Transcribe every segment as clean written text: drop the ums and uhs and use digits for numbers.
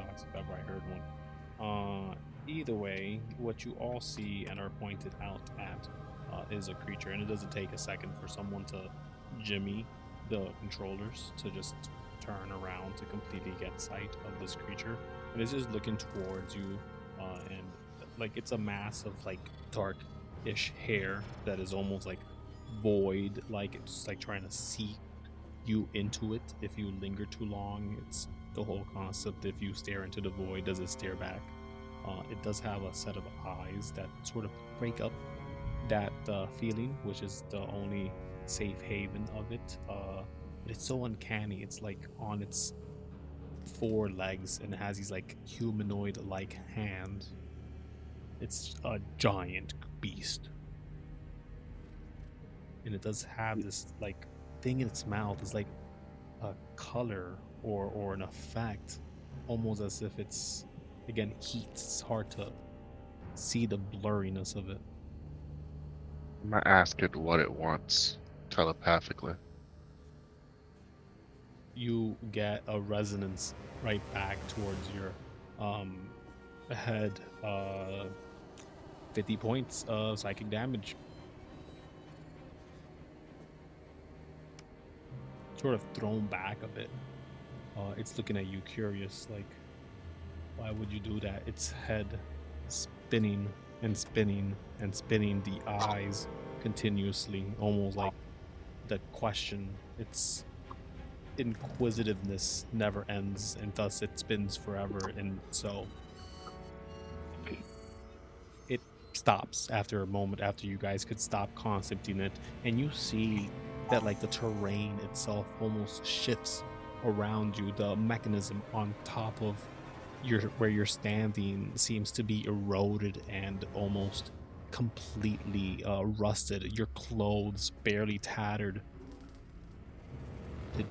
paradox if ever I heard one. Either way, what you all see and are pointed out at is a creature, and it doesn't take a second for someone to jimmy the controllers to just turn around to completely get sight of this creature, and it's just looking towards you, and like it's a mass of like dark-ish hair that is almost like void, like it's like trying to see you into it. If you linger too long, it's the whole concept. If you stare into the void, does it stare back? It does have a set of eyes that sort of break up that feeling, which is the only safe haven of it. But it's so uncanny. It's like on its four legs and it has these like humanoid like hands. It's a giant beast. And it does have this like thing in its mouth. It's like a color or an effect, almost as if it's again heat. It's hard to see the blurriness of it. I'm gonna ask it what it wants telepathically. You get a resonance right back towards your um head. 50 points of psychic damage. Sort of thrown back a bit. It's looking at you curious, like, why would you do that? Its head spinning and spinning and spinning, the eyes continuously, almost like the question. Its inquisitiveness never ends, and thus it spins forever. And so it stops after a moment, after you guys could stop concepting it, and you see that like the terrain itself almost shifts around you. The mechanism on top of where you're standing seems to be eroded and almost completely rusted. Your clothes barely tattered. Did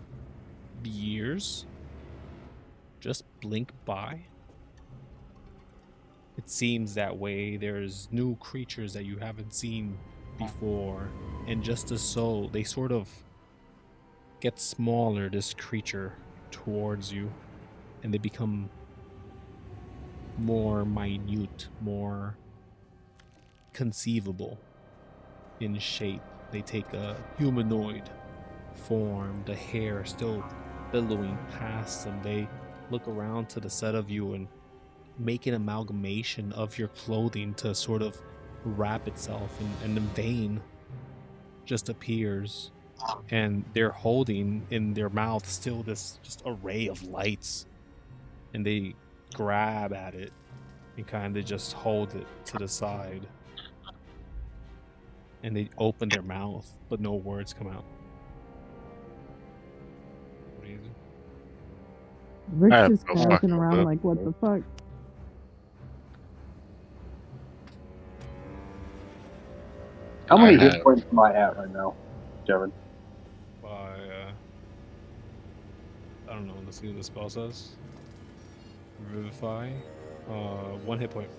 years just blink by? It seems that way. There's new creatures that you haven't seen before, and just as so, they sort of get smaller, this creature, towards you, and they become more minute, more conceivable in shape. They take a humanoid form, the hair still billowing past them. They look around to the set of you and make an amalgamation of your clothing to sort of wrap itself, and the vein just appears, and they're holding in their mouth still this just array of lights, and they grab at it and kind of just hold it to the side, and they open their mouth but no words come out. What do you do? I Rick's have just no kind of looking fucking around clue. like, what the fuck? How many I hit have- points am I at right now, Kevin? I don't know, let's see what the spell says. Revivify. 1 hit point.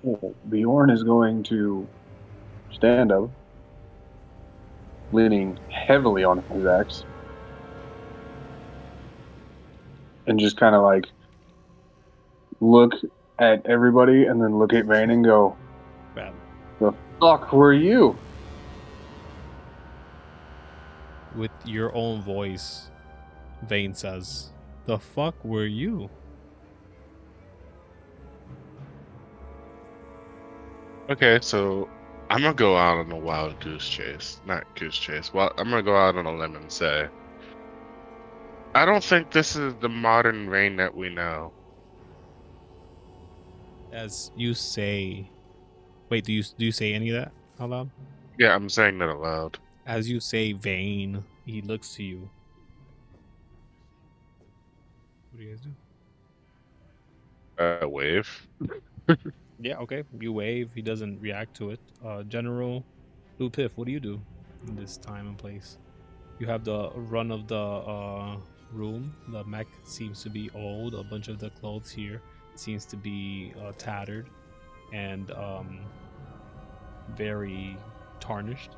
Well, Bjorn is going to stand up, leaning heavily on his axe, and just kind of like look at everybody and then look at Vane and go, Bad. "The fuck were you?" With your own voice, Vane says, "The fuck were you?" Okay, so I'm gonna go out on a wild goose chase. Not goose chase. Well, I'm gonna go out on a limb and say, I don't think this is the modern Rain that we know. As you say, wait, do you say any of that out loud? Yeah, I'm saying that aloud. As you say Vane, he looks to you. What do you guys do? Wave. Yeah, okay. You wave. He doesn't react to it. General Blue Piff, what do you do in this time and place? You have the run of the room. The mech seems to be old. A bunch of the clothes here seems to be tattered and very tarnished.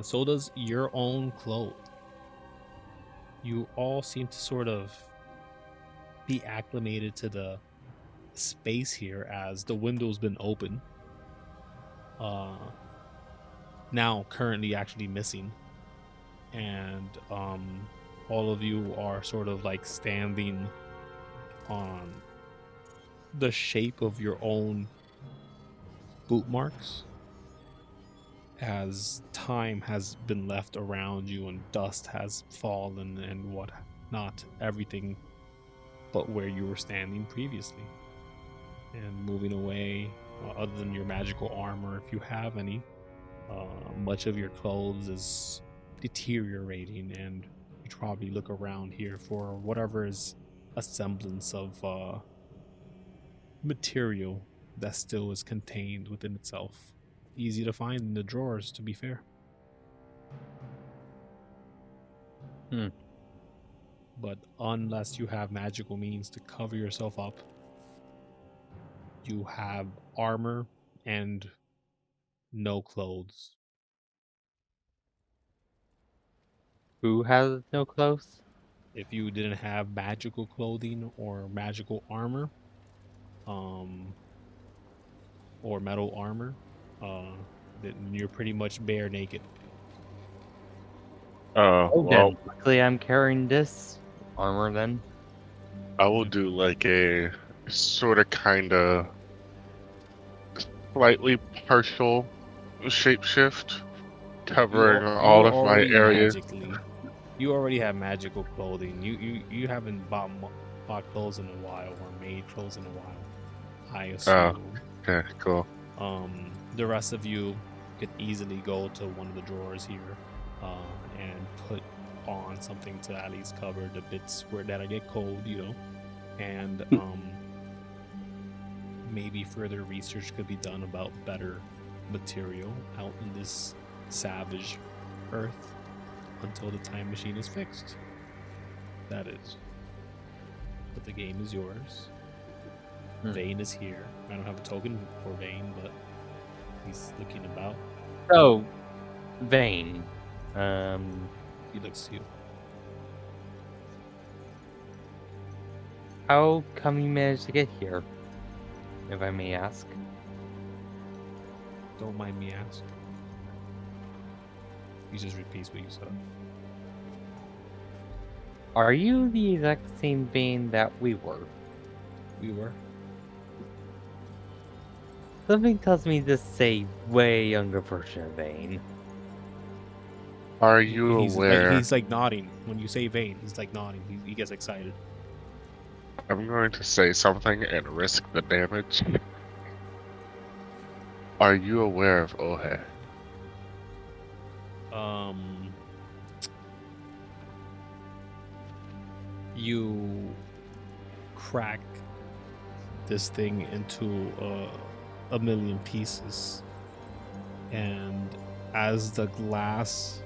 So does your own clothes. You all seem to sort of be acclimated to the space here, as the window's been open. Now currently actually missing, and all of you are sort of like standing on the shape of your own boot marks, as time has been left around you and dust has fallen and what not, everything but where you were standing previously. And moving away, other than your magical armor, if you have any, much of your clothes is deteriorating, and you probably look around here for whatever is a semblance of material that still is contained within itself. Easy to find in the drawers, to be fair. But unless you have magical means to cover yourself up, you have armor and no clothes. Who has no clothes? If you didn't have magical clothing or magical armor, or metal armor, then you're pretty much bare naked. Well, Then luckily I'm carrying this armor then. I will do like a sort of kind of slightly partial shapeshift, covering all of my areas. You already have magical clothing. You haven't bought clothes in a while or made clothes in a while, I assume. Okay, cool. The rest of you could easily go to one of the drawers here, and put on something to at least cover the bits where that I get cold, and maybe further research could be done about better material out in this savage earth until the time machine is fixed. That is. But the game is yours. Vane is here. I don't have a token for Vane, but he's looking about. So, Vane. He looks to you. How come you managed to get here? If I may ask. Don't mind me asking. He just repeats what you said. Are you the exact same Vane that we were? We were. Something tells me this is a way younger version of Vane. Are you aware? He's like nodding. When you say Vane, he's like nodding. He gets excited. I'm going to say something and risk the damage. Are you aware of Ohe? You crack this thing into a million pieces, and as the glass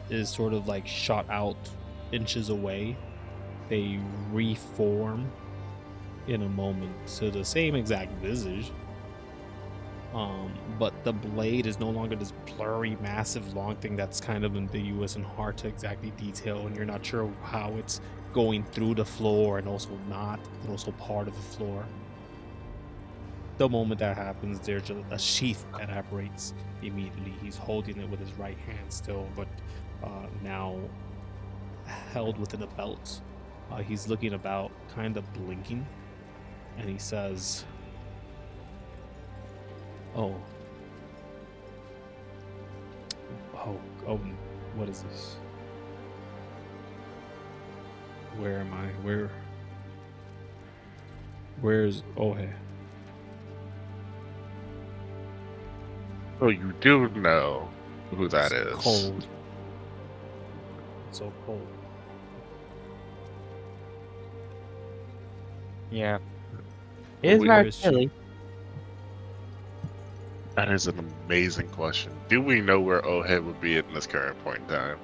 is sort of like shot out inches away, they reform in a moment to the same exact visage. But the blade is no longer this blurry, massive, long thing that's kind of ambiguous and hard to exactly detail, and you're not sure how it's going through the floor and also not, and also part of the floor. The moment that happens, there's a sheath that operates immediately. He's holding it with his right hand still, but now held within a belt. He's looking about, kind of blinking, and he says, Oh, what is this? Where am I? Where's Ohe? Oh, you do know who that is. Cold. It's so cold. Yeah. It is Where rather is she? chilly. That is an amazing question. Do we know where Ohe would be at this current point in time?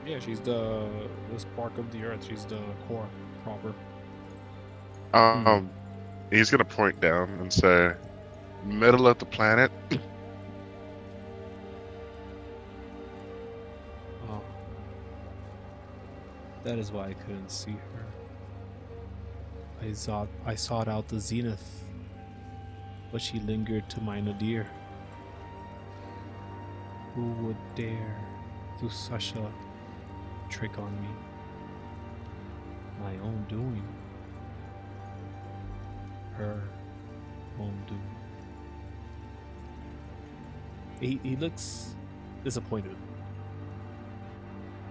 Yeah, she's the spark of the earth. She's the core proper. He's gonna point down and say, "Middle of the planet." Oh, that is why I couldn't see her. I sought out the zenith, but she lingered to my nadir. Who would dare do such a trick on me? My own doing. Her own doing. He looks disappointed.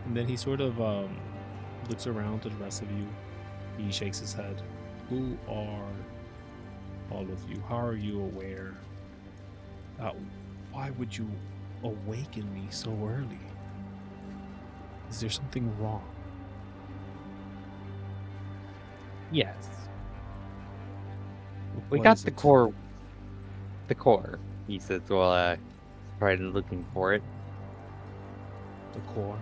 And then he sort of looks around to the rest of you. He shakes his head. Who are all of you? How are you aware? Why would you awaken me so early? Is there something wrong? Yes. We What got is the it? core. The core, he says, while trying looking for it. The core?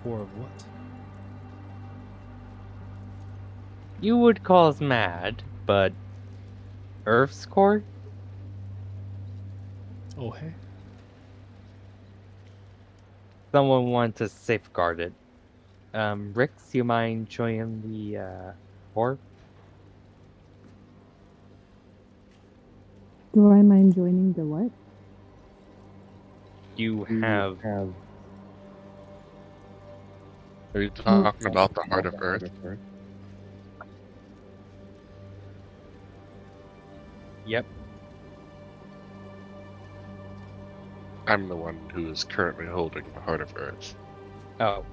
Core of what? You would call us mad, but Earth's core? Oh, hey. Someone wanted to safeguard it. Rix, you mind showing him the core? Do I mind joining the what? You have Are you talking about the heart of Earth? Yep. I'm the one who is currently holding the heart of Earth. Oh.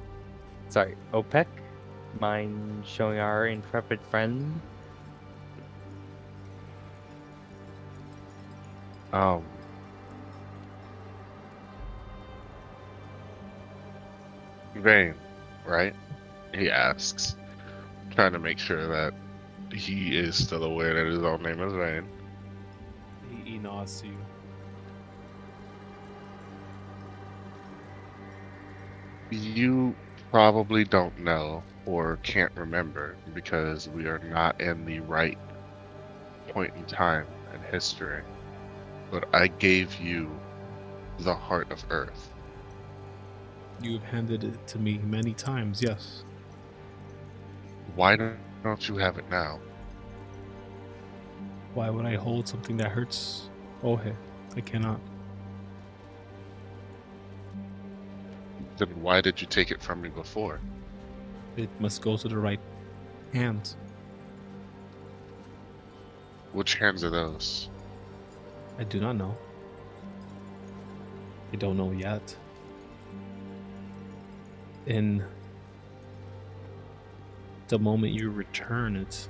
Sorry. OPEC? Mind showing our intrepid friend? Vane, right? He asks, trying to make sure that he is still aware that his own name is Vane. He nods to you. You probably don't know or can't remember because we are not in the right point in time in history. But I gave you the heart of Earth. You've handed it to me many times, yes. Why don't you have it now? Why would I hold something that hurts? Oh, hey. I cannot. Then why did you take it from me before? It must go to the right hands. Which hands are those? I do not know. I don't know yet. In the moment you return it,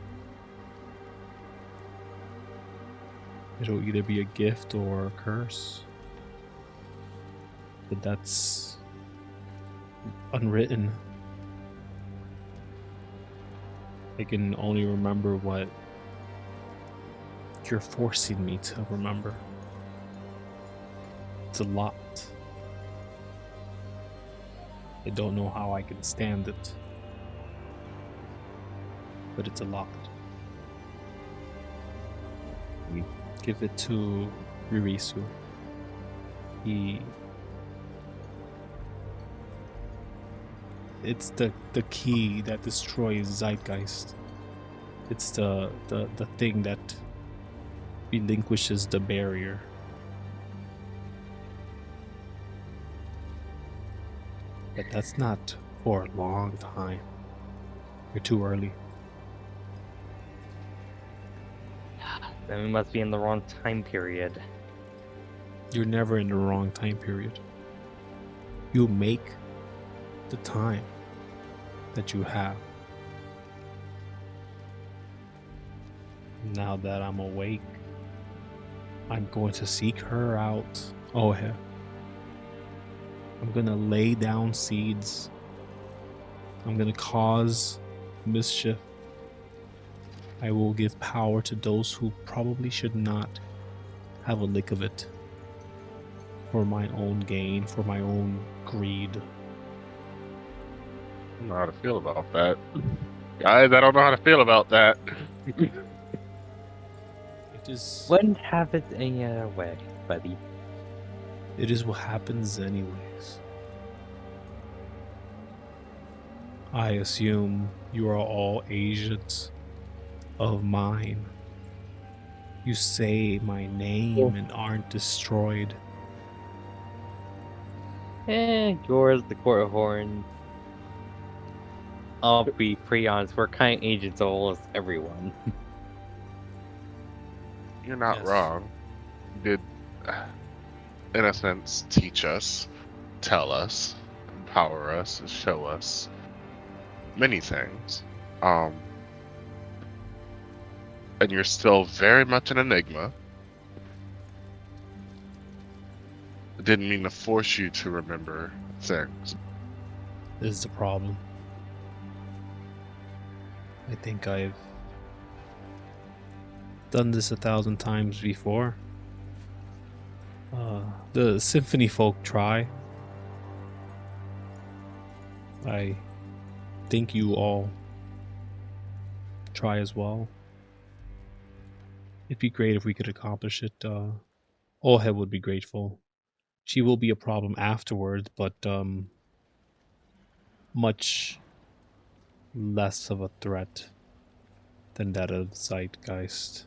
it'll either be a gift or a curse. But that's unwritten. I can only remember what you're forcing me to remember. It's a lot. I don't know how I can stand it, but it's a lot. We give it to Ririsu. It's the key that destroys Zeitgeist. It's the thing that relinquishes the barrier. But that's not for a long time. You're too early. Then we must be in the wrong time period. You're never in the wrong time period. You make the time that you have. Now that I'm awake, I'm going to seek her out. Oh, yeah. I'm going to lay down seeds. I'm going to cause mischief. I will give power to those who probably should not have a lick of it. For my own gain, for my own greed. I don't know how to feel about that. Guys, I don't know how to feel about that. It is... Wouldn't have it any other way, buddy. It is what happens anyways. I assume you are all Asians of mine. You say my name and aren't destroyed. Yours, the Court of Horns. I'll be pretty honest, we're kind of agents of almost everyone. You're not Yes. wrong. You did, in a sense, teach us, tell us, empower us, show us many things. And you're still very much an enigma. It didn't mean to force you to remember things. This is the problem. I think I've done this 1,000 times before. The Symphony folk try. I think you all try as well. It'd be great if we could accomplish it. Olhead would be grateful. She will be a problem afterwards, but much less of a threat than that of Zeitgeist,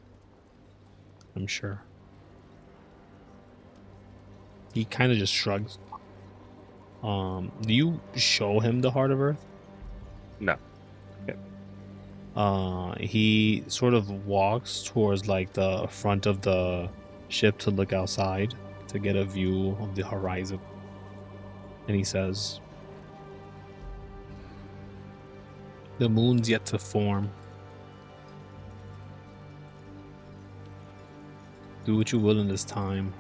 I'm sure. He kind of just shrugs. Do you show him the Heart of Earth? No. Okay. He sort of walks towards like the front of the ship to look outside to get a view of the horizon. And he says, "The moon's yet to form. Do what you will in this time.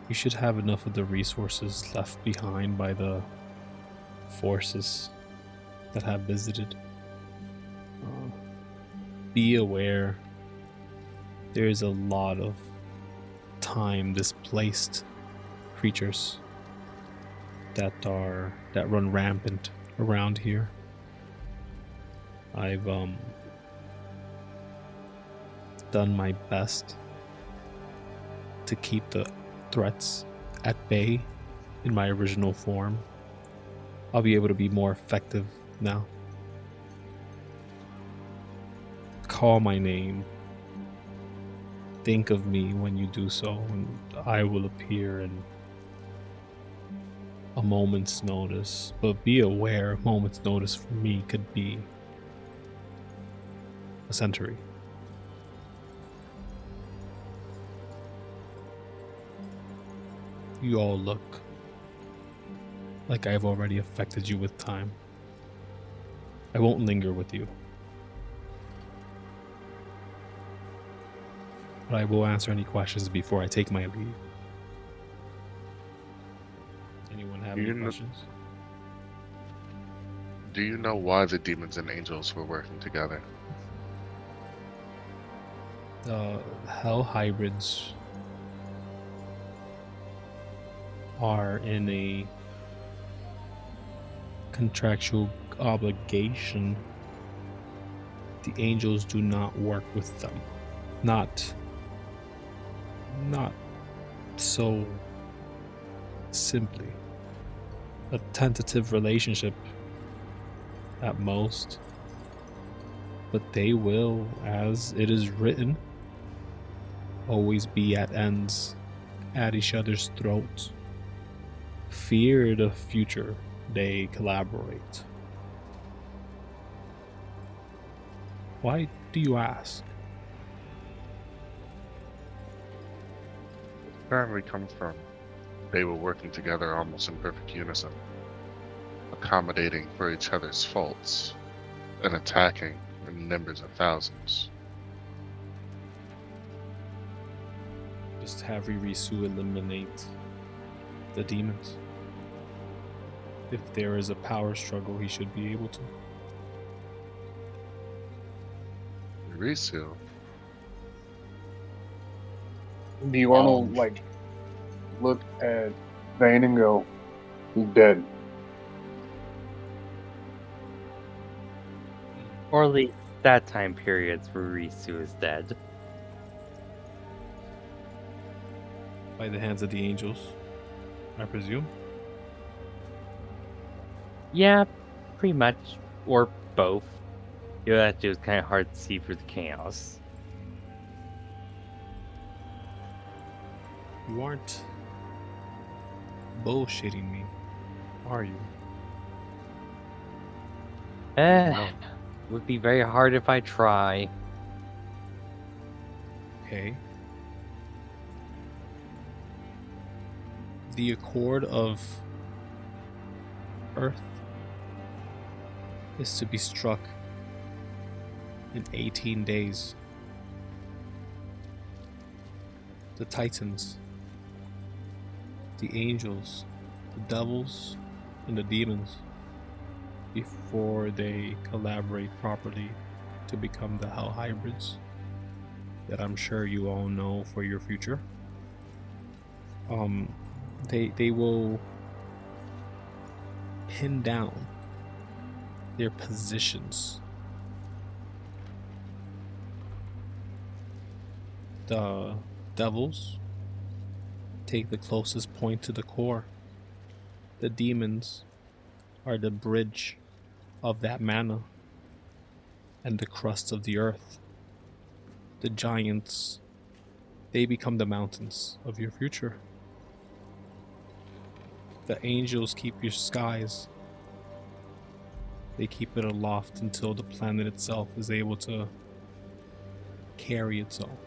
You should have enough of the resources left behind by the forces that have visited. Be aware, there is a lot of time displaced creatures that run rampant around here. I've done my best to keep the threats at bay in my original form. I'll be able to be more effective now. Call my name. Think of me when you do so, and I will appear in a moment's notice. But be aware, a moment's notice for me could be a century." You all look like I've already affected you with time. I won't linger with you. But I will answer any questions before I take my leave. Anyone have any questions? Do you know why the demons and angels were working together? Hell hybrids are in a contractual obligation. The angels do not work with them. Not so simply. A tentative relationship at most. But they will, as it is written, always be at ends, at each other's throats. Fear the future, they collaborate. Why do you ask? Apparently comes from they were working together almost in perfect unison, accommodating for each other's faults and attacking in numbers of thousands. Just have Ririsu eliminate the demons. If there is a power struggle, he should be able to. Ririsu, Bjorn will like look at Vane and go, "He's dead." Or at least that time period's Ririsu is dead. By the hands of the angels, I presume. Yeah, pretty much. Or both. You actually was kind of hard to see through the chaos. You aren't bullshitting me, are you? Would be very hard if I try. Okay. The Accord of Earth is to be struck in 18 days. The Titans, the angels, the devils, and the demons, before they collaborate properly to become the Hell Hybrids that I'm sure you all know for your future. They will pin down their positions. The devils take the closest point to the core. The demons are the bridge of that mana and the crust of the earth. The giants, they become the mountains of your future. The angels keep your skies. They keep it aloft until the planet itself is able to carry itself.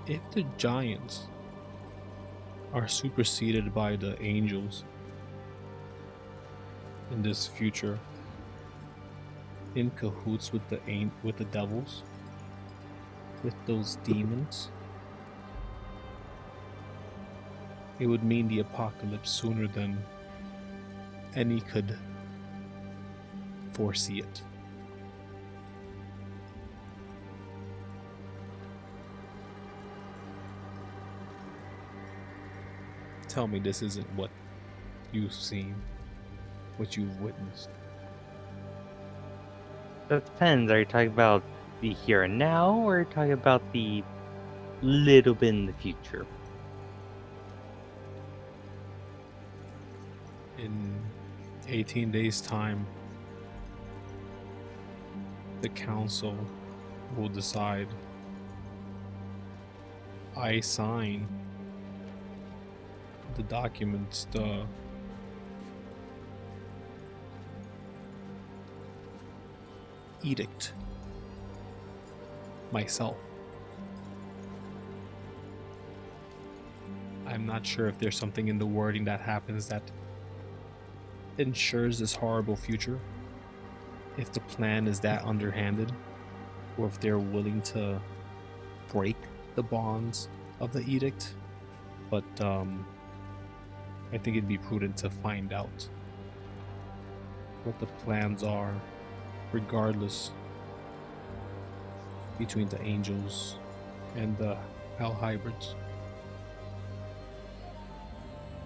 If the giants are superseded by the angels in this future, in cahoots with the devils, with those demons, it would mean the apocalypse sooner than any could foresee it. Tell me this isn't what you've seen, what you've witnessed. That depends. Are you talking about the here and now, or are you talking about the little bit in the future? In 18 days' time, the council will decide. I sign the documents, the edict myself. I'm not sure if there's something in the wording that happens that ensures this horrible future, if the plan is that underhanded, or if they're willing to break the bonds of the edict. But I think it'd be prudent to find out what the plans are, regardless, between the angels and the Hell Hybrids.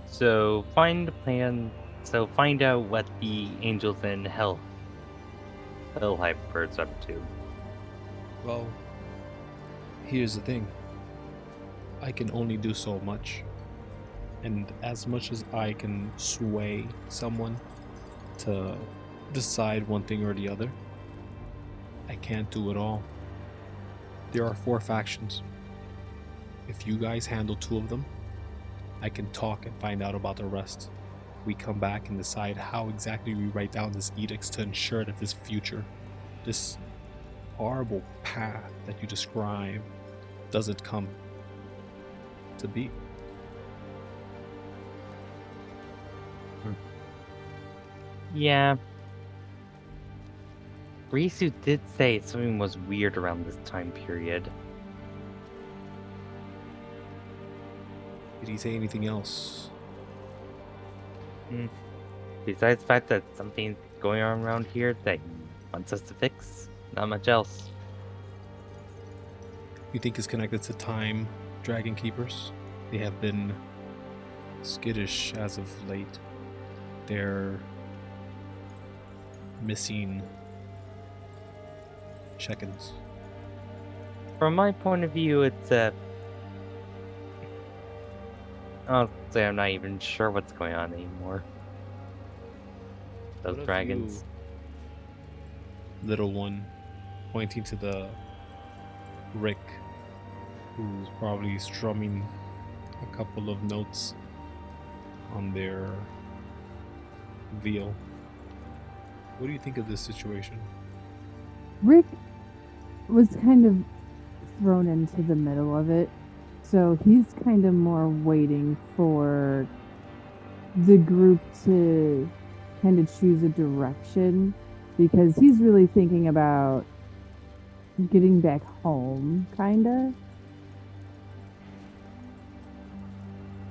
So find the plan. So find out what the angels and Hell Hybrids up to. Well, here's the thing. I can only do so much. And as much as I can sway someone to decide one thing or the other, I can't do it all. There are 4 factions. If you guys handle 2 of them, I can talk and find out about the rest. We come back and decide how exactly we write down this edicts to ensure that this future, this horrible path that you describe, doesn't come to be. Yeah. Ririsu did say something was weird around this time period. Did he say anything else? Besides the fact that something's going on around here that he wants us to fix, not much else. You think it's connected to time, Dragon Keepers? They have been skittish as of late. They're missing check-ins. From my point of view, it's I'll say I'm not even sure what's going on anymore. Those What if dragons. you, little one, pointing to the Rick, who's probably strumming a couple of notes on their viol. What do you think of this situation? Rick was kind of thrown into the middle of it, so he's kind of more waiting for the group to kind of choose a direction, because he's really thinking about getting back home, kind of.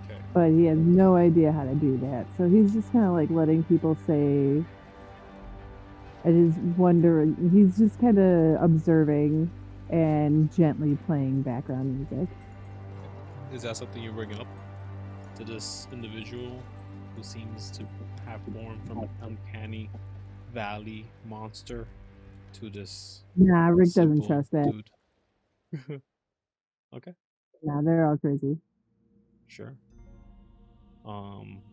Okay. But he has no idea how to do that. So he's just kind of like letting people say, and is wondering, he's just kind of observing and gently playing background music. Is that something you're bringing up to this individual who seems to have formed from an uncanny valley monster to this Nah, Rick doesn't simple trust that. dude? Okay, Nah, they're all crazy. sure.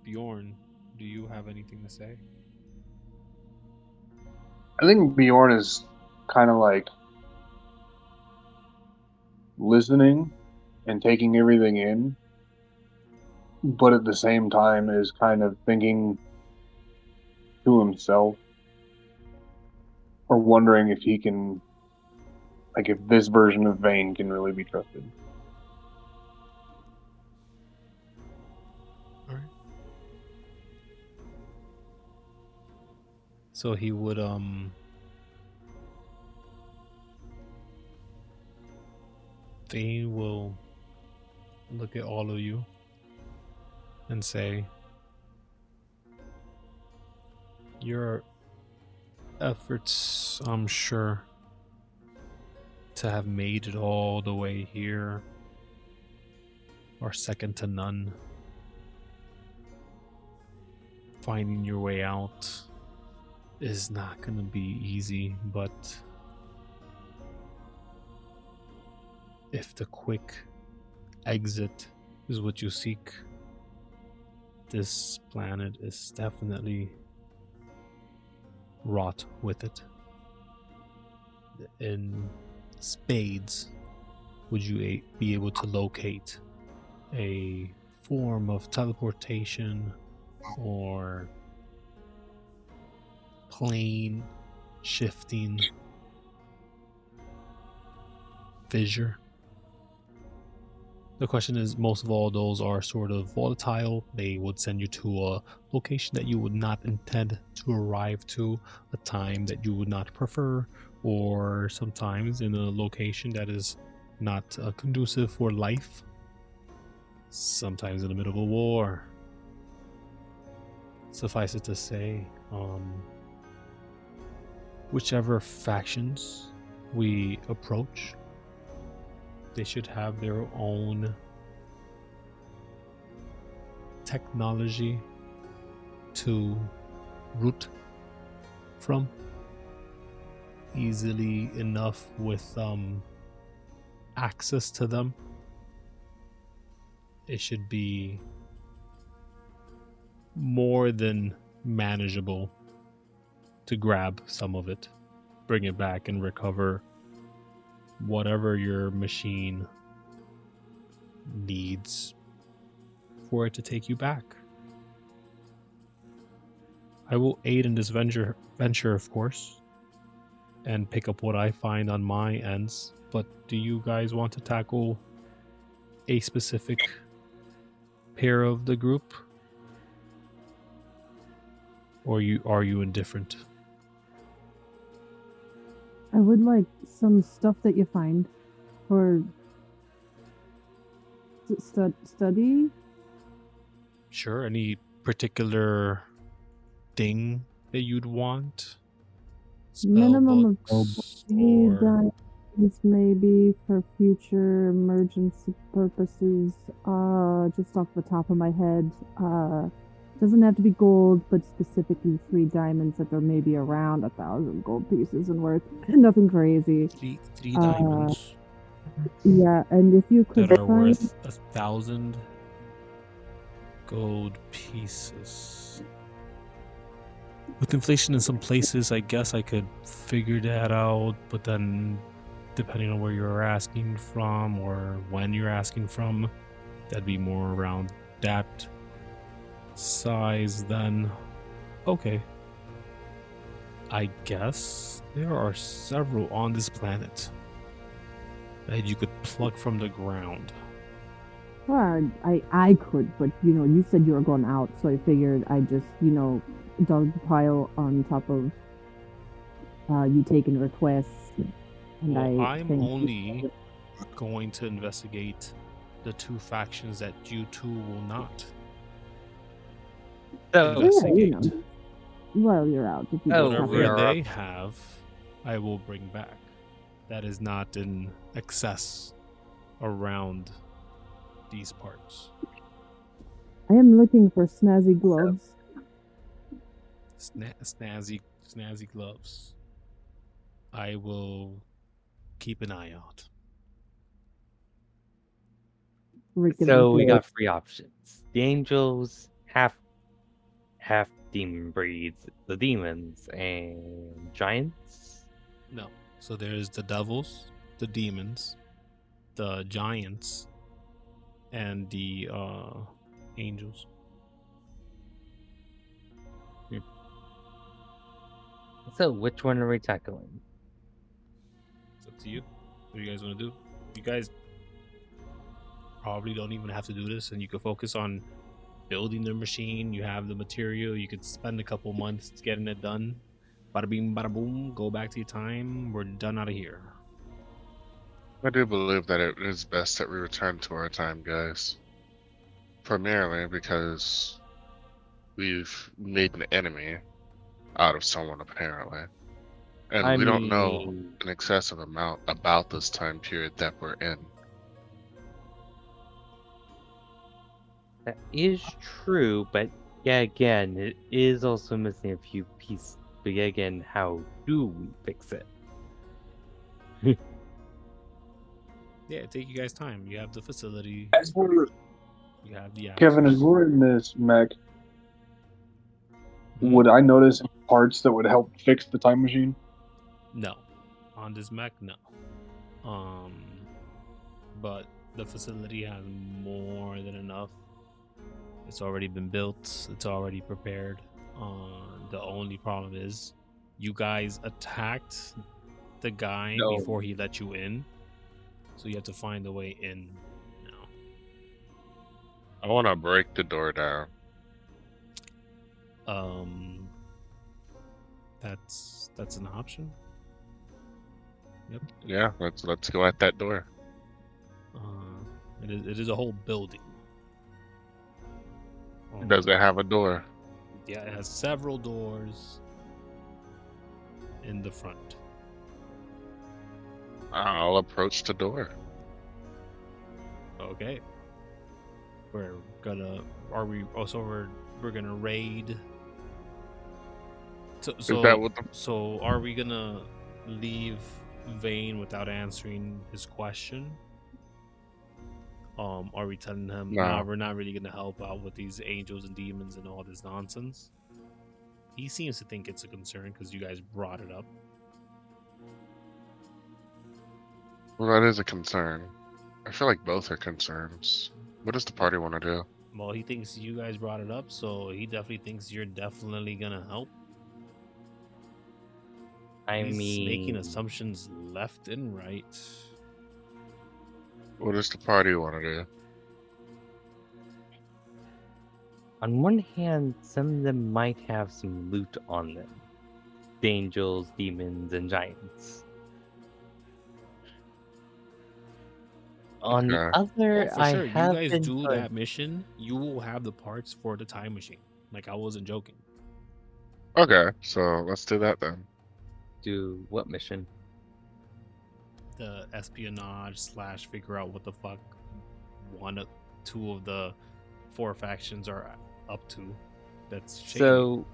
Bjorn, do you have anything to say? I think Bjorn is kind of like listening and taking everything in, but at the same time is kind of thinking to himself or wondering if he can, like, if this version of Vane can really be trusted. All right. So he would Vane will look at all of you and say, your efforts, I'm sure, to have made it all the way here are second to none. Finding your way out is not going to be easy, but if the quick exit is what you seek, this planet is definitely wrought with it. In spades, would you be able to locate a form of teleportation or plane shifting fissure? The question is, most of all, those are sort of volatile. They would send you to a location that you would not intend to arrive to, a time that you would not prefer, or sometimes in a location that is not conducive for life. Sometimes in the middle of a war. Suffice it to say, whichever factions we approach, they should have their own technology to root from easily enough with access to them. It should be more than manageable to grab some of it, bring it back, and recover whatever your machine needs for it to take you back. I will aid in this venture, of course, and pick up what I find on my ends. But do you guys want to tackle a specific pair of the group, or are you indifferent? I would like some stuff that you find for study. Sure. Any particular thing that you'd want? Minimum of Spellbooks 3 or diamonds, maybe, for future emergency purposes. Just off the top of my head. Doesn't have to be gold, but specifically 3 diamonds that are maybe around 1,000 gold pieces and worth. Nothing crazy. three diamonds Yeah, and if you could that are find worth 1,000 gold pieces. With inflation in some places, I guess I could figure that out, but then depending on where you're asking from or when you're asking from, that'd be more around that size then. Okay. I guess there are several on this planet that you could pluck from the ground. Well, I could, but you said you were going out, so I figured I just, dug the pile on top of you taking requests. And Well, I I'm think only going to investigate the two factions that you two will not So, investigate. While you're out, if you Oh, just we Whatever are they have, I will bring back. That is not in excess around these parts. I am looking for snazzy gloves. Snazzy gloves. I will keep an eye out. Rick is so we good. got three options. The angels, half demon breeds, the demons, and giants. No. So there's the devils, the demons, the giants, and the angels. So which one are we tackling? It's up to you. What do you guys want to do? You guys probably don't even have to do this, and you can focus on building the machine. You have the material. You could spend a couple months getting it done. Bada bing, bada boom. Go back to your time. We're done out of here. I do believe that it is best that we return to our time, guys. Primarily because we've made an enemy out of someone, apparently. And we don't know an excessive amount about this time period that we're in. That is true, but yeah, again, it is also missing a few pieces. But yeah, again, how do we fix it? Yeah, take you guys time. You have the facility. As we're, You have the Kevin, access. as we're in this mech, would I notice any parts that would help fix the time machine? No. On this mech, no. But the facility has more than enough. It's already been built. It's already prepared. The only problem is you guys attacked the guy before he let you in. So you have to find a way in now. I want to break the door down. That's an option. Yep. Yeah, let's go at that door. It is a whole building. Does it have a door? Yeah, it has several doors in the front. I'll approach the door. Okay. We're gonna raid. So are we gonna leave Vane without answering his question? Are we telling him nah, we're not really gonna help out with these angels and demons and all this nonsense? He seems to think it's a concern because you guys brought it up. Well, that is a concern. I feel like both are concerns. What does the party want to do? Well, he thinks you guys brought it up, so he definitely thinks you're definitely gonna help. He's making assumptions left and right. What does the party want to do? On one hand, some of them might have some loot on them. The angels, demons, and giants. On the other, for sure. You guys do that mission, you will have the parts for the time machine. Like, I wasn't joking. Okay, so let's do that then. Do what mission? The espionage / figure out what the fuck two of the 4 factions are up to. That's shady.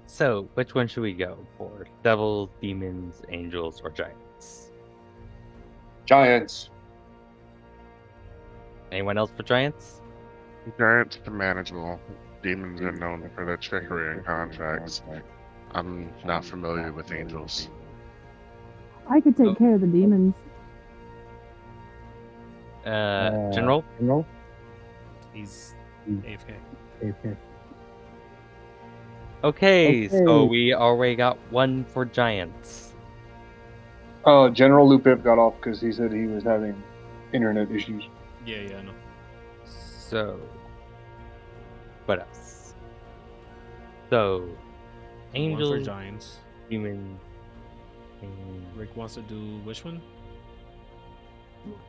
So which one should we go for? Devils, demons, angels, or giants? Giants. Anyone else for giants? Giants are manageable. Demons are known for their trickery and contracts. I'm not familiar with angels. I could take Oh. care of the demons. General? He's Hmm. AFK. Okay, so Okay. we already got one for giants. General Lupip got off because he said he was having internet issues. Yeah, I know. So, what else? So, One for angels, giants. demons, and Rick wants to do which one?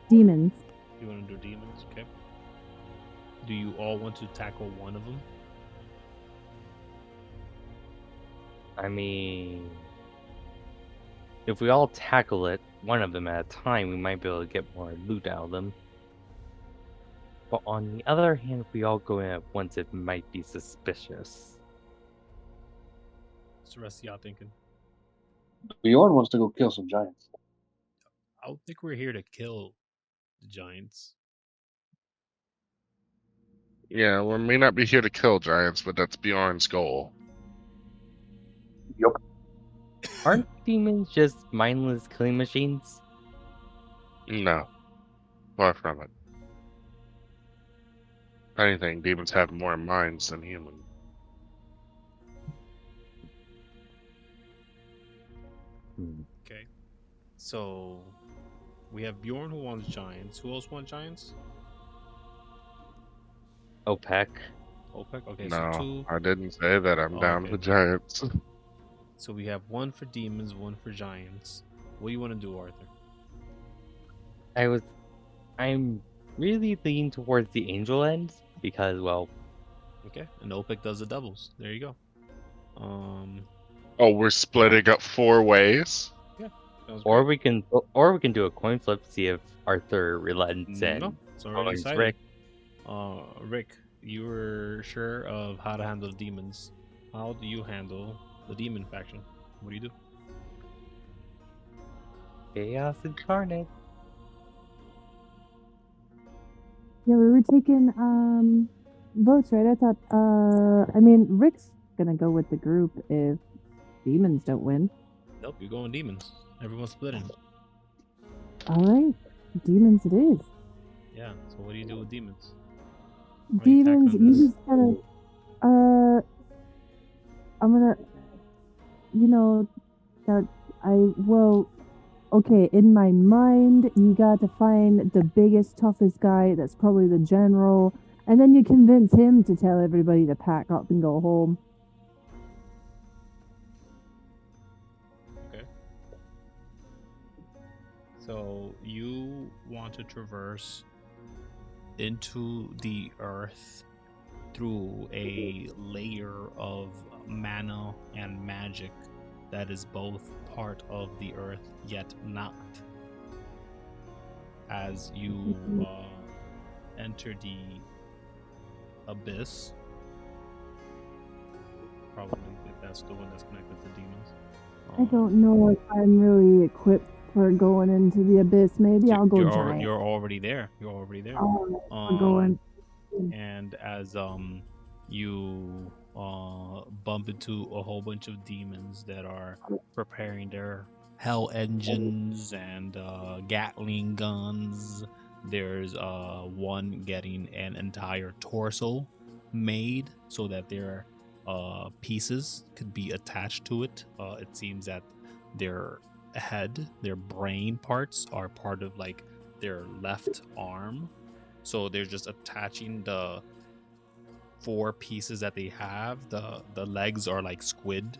Demons. You want to do demons? Okay. Do you all want to tackle one of them? I mean, if we all tackle it, one of them at a time, we might be able to get more loot out of them. But on the other hand, if we all go in at once, it might be suspicious. What's the rest of y'all thinking? Bjorn wants to go kill some giants. I don't think we're here to kill the giants. Yeah, we may not be here to kill giants, but that's Bjorn's goal. Yup. Aren't demons just mindless killing machines? No, far from it. If anything, demons have more minds than humans. Okay. So we have Bjorn who wants giants. Who else wants giants? OPEC. OPEC. Okay, No, so two. I didn't say that. I'm Oh, down okay. with giants. So we have one for demons, one for giants. What do you want to do, Arthur? I'm really leaning towards the angel end because, well, Okay, and OPEC does the doubles. There you go. Oh, we're splitting up 4 ways? Sounds or great. we can do a coin flip, see if Arthur relents and No, it's already follows decided. Rick. Rick, you were sure of how to handle the demons. How do you handle the demon faction? What do you do? Chaos Inkarnate. Yeah, we were taking votes, right? I thought I mean Rick's gonna go with the group if demons don't win. Nope, you're going demons. Everyone's splitting. Alright. Demons it is. Yeah. So what do you do with demons? How are you Demons, tackling you this? just gotta I'm gonna that okay, in my mind you got to find the biggest, toughest guy, that's probably the general, and then you convince him to tell everybody to pack up and go home. Okay. So you want to traverse into the earth through a layer of mana and magic that is both part of the earth yet not. As you enter the abyss, probably if that's the one that's connected to demons. I don't know if I'm really equipped for going into the abyss. Maybe I'll go You're giant. already there. You're already there. I'm going. And as you bump into a whole bunch of demons that are preparing their hell engines and Gatling guns. There's one getting an entire torso made so that their pieces could be attached to it. It seems that their head, their brain parts are part of like their left arm. So they're just attaching the 4 pieces that they have. The legs are like squid,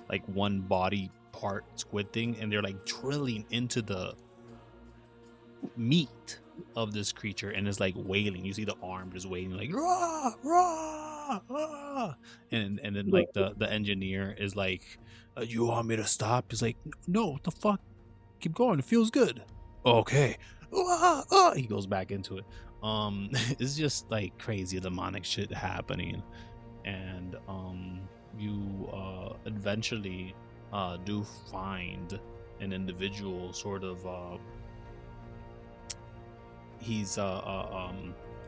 like one body part squid thing, and they're like drilling into the meat of this creature, and it's like wailing. You see the arm just wailing, like rah rah rah, and then like the engineer is like, "You want me to stop?" He's like, "No, what the fuck? Keep going. It feels good." Okay. He goes back into it. It's just like crazy demonic shit happening, and you eventually do find an individual sort of he's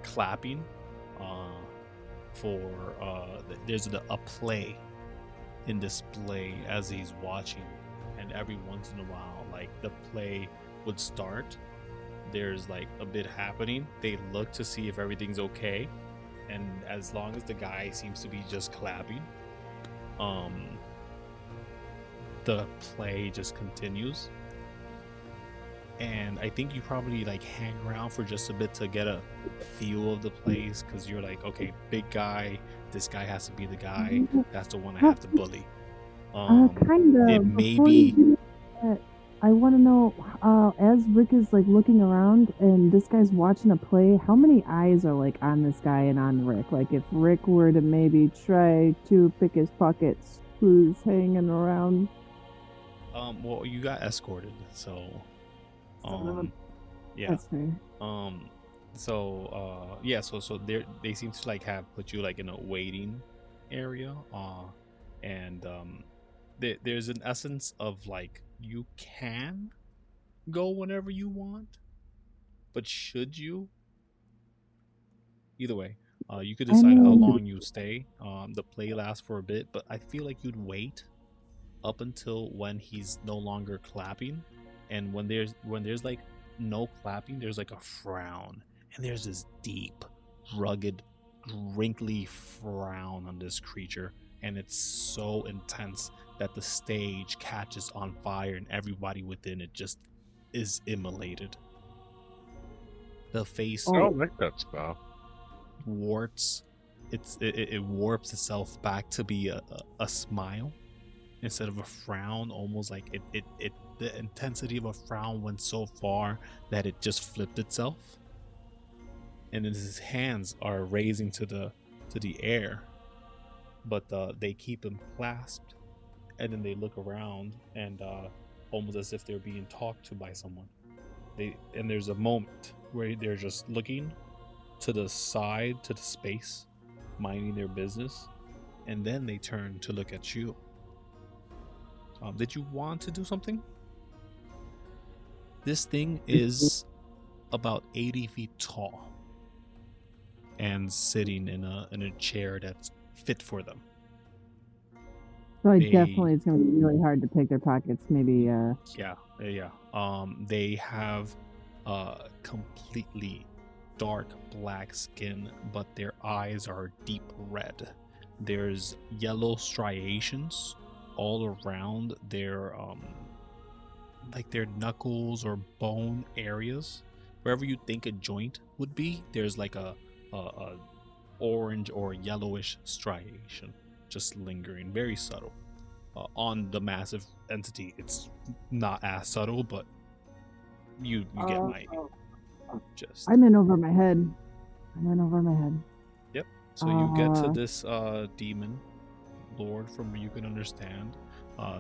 clapping for there's a play in display as he's watching, and every once in a while, like the play would start, there's like a bit happening, they look to see if everything's okay, and as long as the guy seems to be just clapping, the play just continues. And I think you probably like hang around for just a bit to get a feel of the place, because you're like, okay, big guy, this guy has to be the guy, that's the one I have to bully. Kind it of. may Before you be do that, I want to know, as Rick is like looking around and this guy's watching a play, how many eyes are like on this guy and on Rick? Like if Rick were to maybe try to pick his pockets, who's hanging around? well, you got escorted, so Son of a- yeah. That's fair. So they seem to like have put you like in a waiting area, and there's an essence of like you can go whenever you want, but should you? Either way, you could I decide how mean, long you stay. The play lasts for a bit, but I feel like you'd wait up until when he's no longer clapping, and when there's like no clapping, there's like a frown, and there's this deep, rugged, wrinkly frown on this creature, and it's so intense that the stage catches on fire and everybody within it just is immolated. The face I don't like that spell. warts. It warps itself back to be a smile instead of a frown, almost like it the intensity of a frown went so far that it just flipped itself, and then his hands are raising to the air, but they keep him clasped, and then they look around and almost as if they're being talked to by someone. And there's a moment where they're just looking to the side, to the space, minding their business, and then they turn to look at you. Did you want to do something? This thing is about 80 feet tall and sitting in a chair that's fit for them. so they- definitely it's going to be really hard to pick their pockets. Maybe, Yeah. They have completely dark black skin, but their eyes are deep red. There's yellow striations all around their like their knuckles or bone areas. Wherever you think a joint would be, there's like a orange or yellowish striation just lingering, very subtle. On the massive entity, it's not as subtle, but you get my gist. I'm in over my head. Yep. So you get to Uh, this demon lord from where you can understand.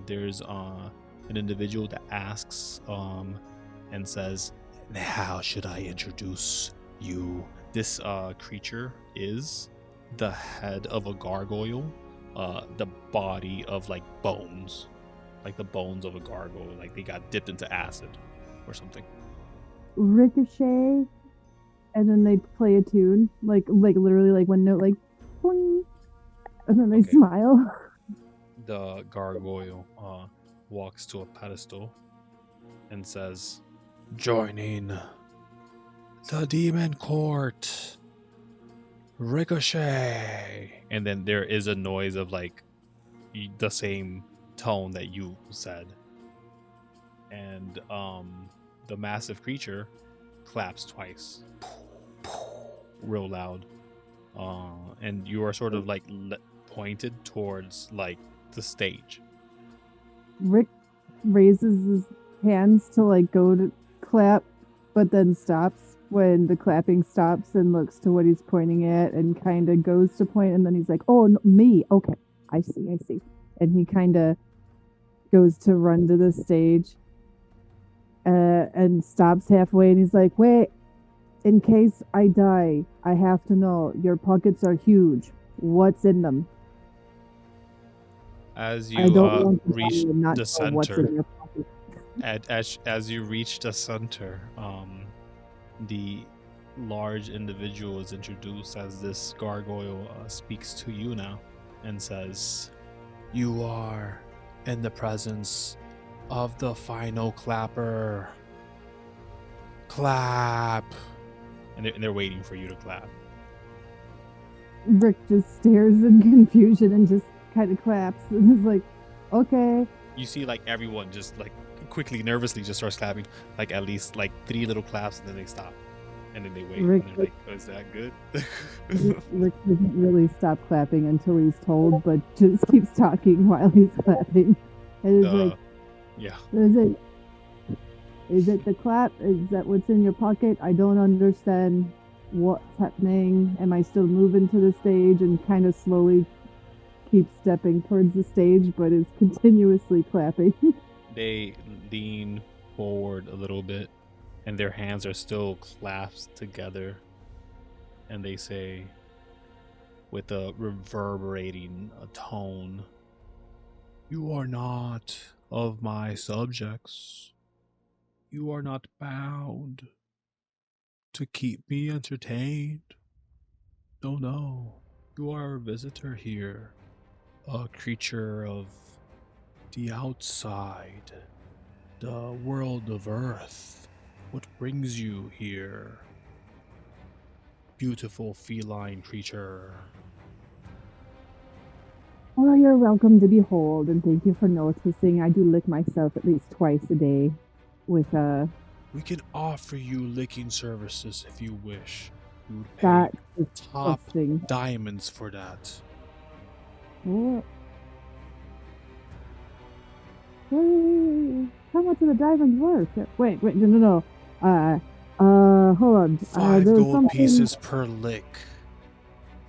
There's an individual that asks and says, "How should I introduce you?" This creature is the head of a gargoyle, the body of like bones, like the bones of a gargoyle, like they got dipped into acid or something. Ricochet, and then they play a tune, like literally like one note, like boing, and then they Okay. smile. The gargoyle walks to a pedestal and says, "Joining the demon court, Ricochet." And then there is a noise of like the same tone that you said, and the massive creature claps twice, real loud, and you are sort of like pointed towards like the stage. Rick raises his hands to like go to clap, but then stops when the clapping stops and looks to what he's pointing at and kind of goes to point, and then he's like, "Oh, no, me. Okay, I see." And he kind of goes to run to the stage, and stops halfway, and he's like, "Wait, in case I die, I have to know. Your pockets are huge. What's in them?" As I you don't want to reach die and not the know what's in center, your pocket. as you reach the center, the large individual is introduced as this gargoyle speaks to you now and says, You are in the presence of the final clapper. Clap. And they're waiting for you to clap. Rick just stares in confusion and just kind of claps and is like, okay. You see, like, everyone just, like, quickly, nervously just starts clapping. Like, at least, like, 3 little claps, and then they stop. And then they wait. Rick- and they're like, oh, is that good? Rick doesn't really stop clapping until he's told, but just keeps talking while he's clapping. And it's like, yeah. is it the clap? Is that what's in your pocket? I don't understand what's happening. Am I still moving to the stage? And kind of slowly keeps stepping towards the stage, but is continuously clapping. They lean forward a little bit, and their hands are still clasped together. And they say, with a reverberating tone, "You are not of my subjects. You are not bound to keep me entertained. No. You are a visitor here, a creature of the outside, the world of Earth. What brings you here? Beautiful feline creature." Oh, you're welcome to behold, and thank you for noticing. I do lick myself at least twice a day with We can offer you licking services if you wish. You would pay that top disgusting. diamonds for that. What? Hey, how much are the diamonds worth? Wait, no. Hold on. 5 there was gold something- pieces per lick.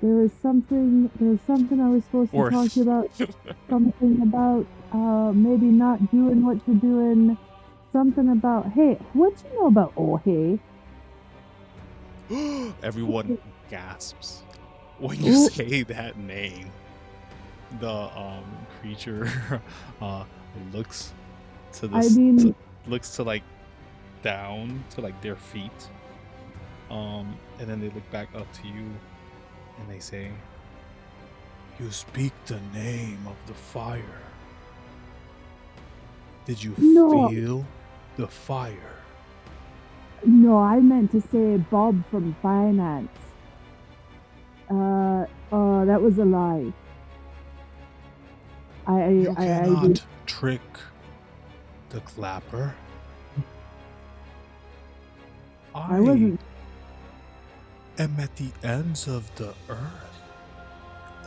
There was something I was supposed to Or- talk to you about. Something about maybe not doing what you're doing. Something about, hey, what you know about hey? Everyone gasps when you Ooh. say that name. The creature looks to the I mean- looks to like down to like their feet, and then they look back up to you, and they say, "You speak the name of the fire. Did you No. feel the fire?" No, I meant to say Bob from finance. That was a lie. You I cannot trick the clapper. I wasn't. am at the ends of the earth,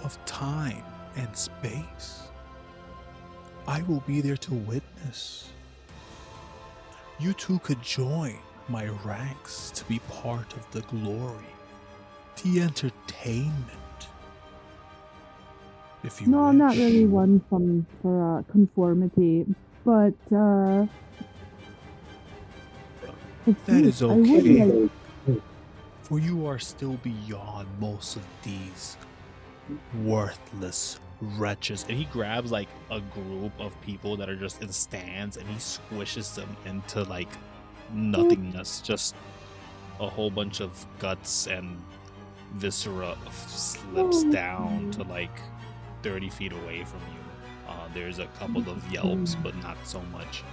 of time and space. I will be there to witness. You too could join my ranks to be part of the glory, the entertainment. If you No, I'm not wish. really one for conformity, but That is I would okay. like- For you are still beyond most of these worthless wretches. And he grabs like a group of people that are just in stands and he squishes them into like nothingness. Just a whole bunch of guts and viscera slips down to like 30 feet away from you. There's a couple of yelps, but not so much.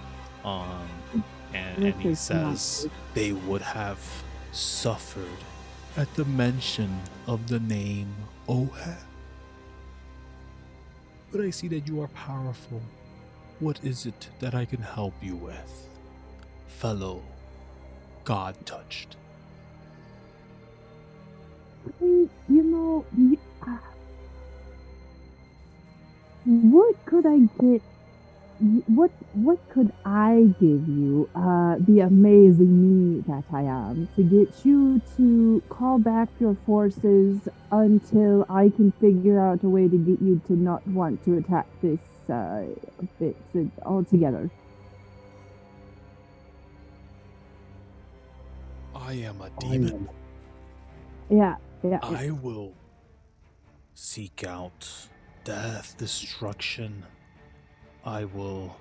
And he says they would have suffered at the mention of the name Ohe. But I see that you are powerful. What is it that I can help you with, fellow God-touched? You know, what could I get? What could I give you, the amazing me that I am, to get you to call back your forces until I can figure out a way to get you to not want to attack this bit altogether? I am a demon. Yeah. I will seek out death, destruction. I will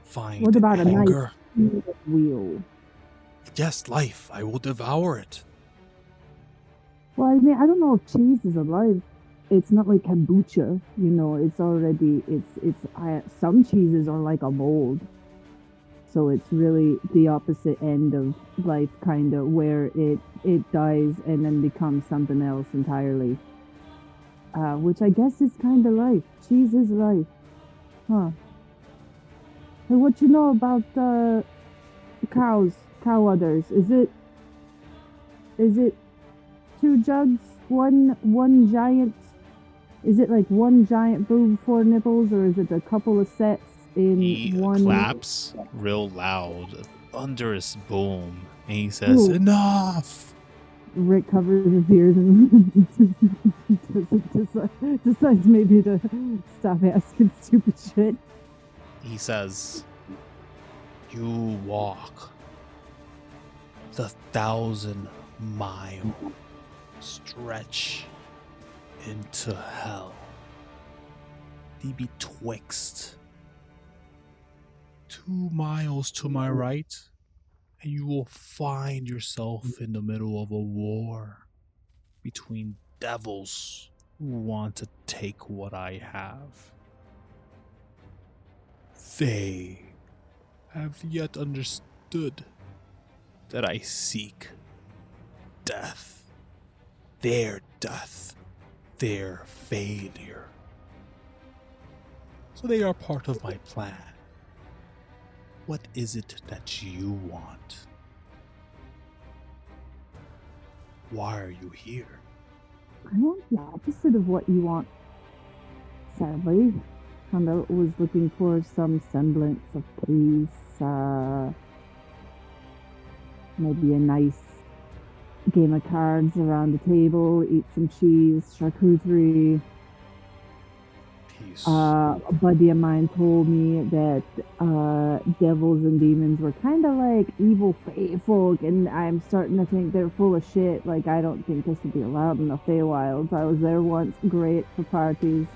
find What about a knife? hunger. Wheel. Yes, life. I will devour it. Well, I mean, I don't know if cheese is alive. it's not like kombucha, you know. It's already some cheeses are like a mold, so it's really the opposite end of life, kind of, where it dies and then becomes something else entirely. Which I guess is kind of life. Cheese is life, huh? Hey, what you know about cow udders? Is it 2 jugs, one giant? Is it like one giant boob, 4 nipples, or is it a couple of sets in He one? claps real loud, a thunderous boom, and he says, Ooh. "Enough!" Rick covers his ears and decides maybe to stop asking stupid shit. He says, "You walk the 1,000-mile stretch into hell. Be betwixt 2 miles to my right, and you will find yourself in the middle of a war between devils who want to take what I have. They have yet understood that I seek death, their failure. So they are part of my plan. What is it that you want? Why are you here?" I want the opposite of what you want, sadly. Kind of was looking for some semblance of peace, maybe a nice game of cards around the table, eat some cheese, charcuterie. Peace. A buddy of mine told me that devils and demons were kind of like evil fae folk, and I'm starting to think they're full of shit. Like, I don't think this would be allowed in the Feywilds. I was there once, great for parties.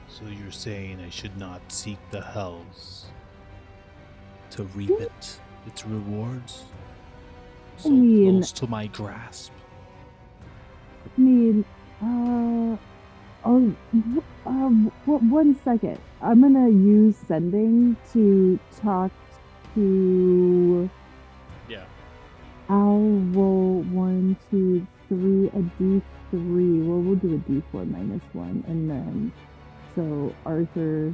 So you're saying I should not seek the hells to reap its rewards? So mean- close to my grasp. I mean, one second. I'm gonna use sending to talk to. Yeah. I'll roll 1, 2, 3, a D3. Well, we'll do a D4 -1, and then so Arthur.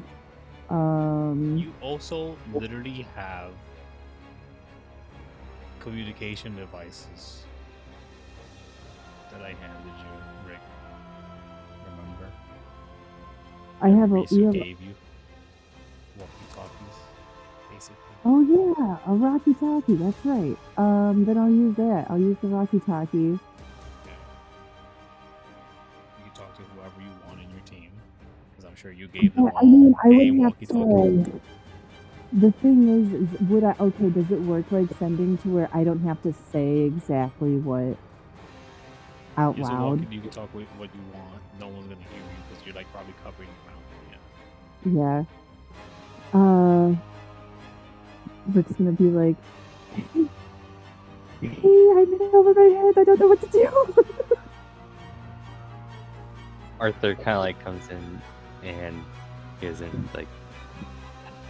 You also literally have communication devices that I handed you, Rick. Remember? I have a. Ririsu You have, gave you walkie-talkies, basically. oh yeah, a walkie-talkie. That's right. Then I'll use that. I'll use the walkie-talkie. You can talk to whoever you want in your team, because I'm sure you gave them Yeah, all I mean, I a would have walkie-talkie. to. The thing is, would I? Okay, does it work like sending to where I don't have to say exactly what out Use a loud? walkie, you can talk with what you want. No one's gonna hear you because you're like probably covering your mouth. Yeah. Rick's gonna be like, hey, I'm in over my head. I don't know what to do. Arthur kind of like comes in and gives him like,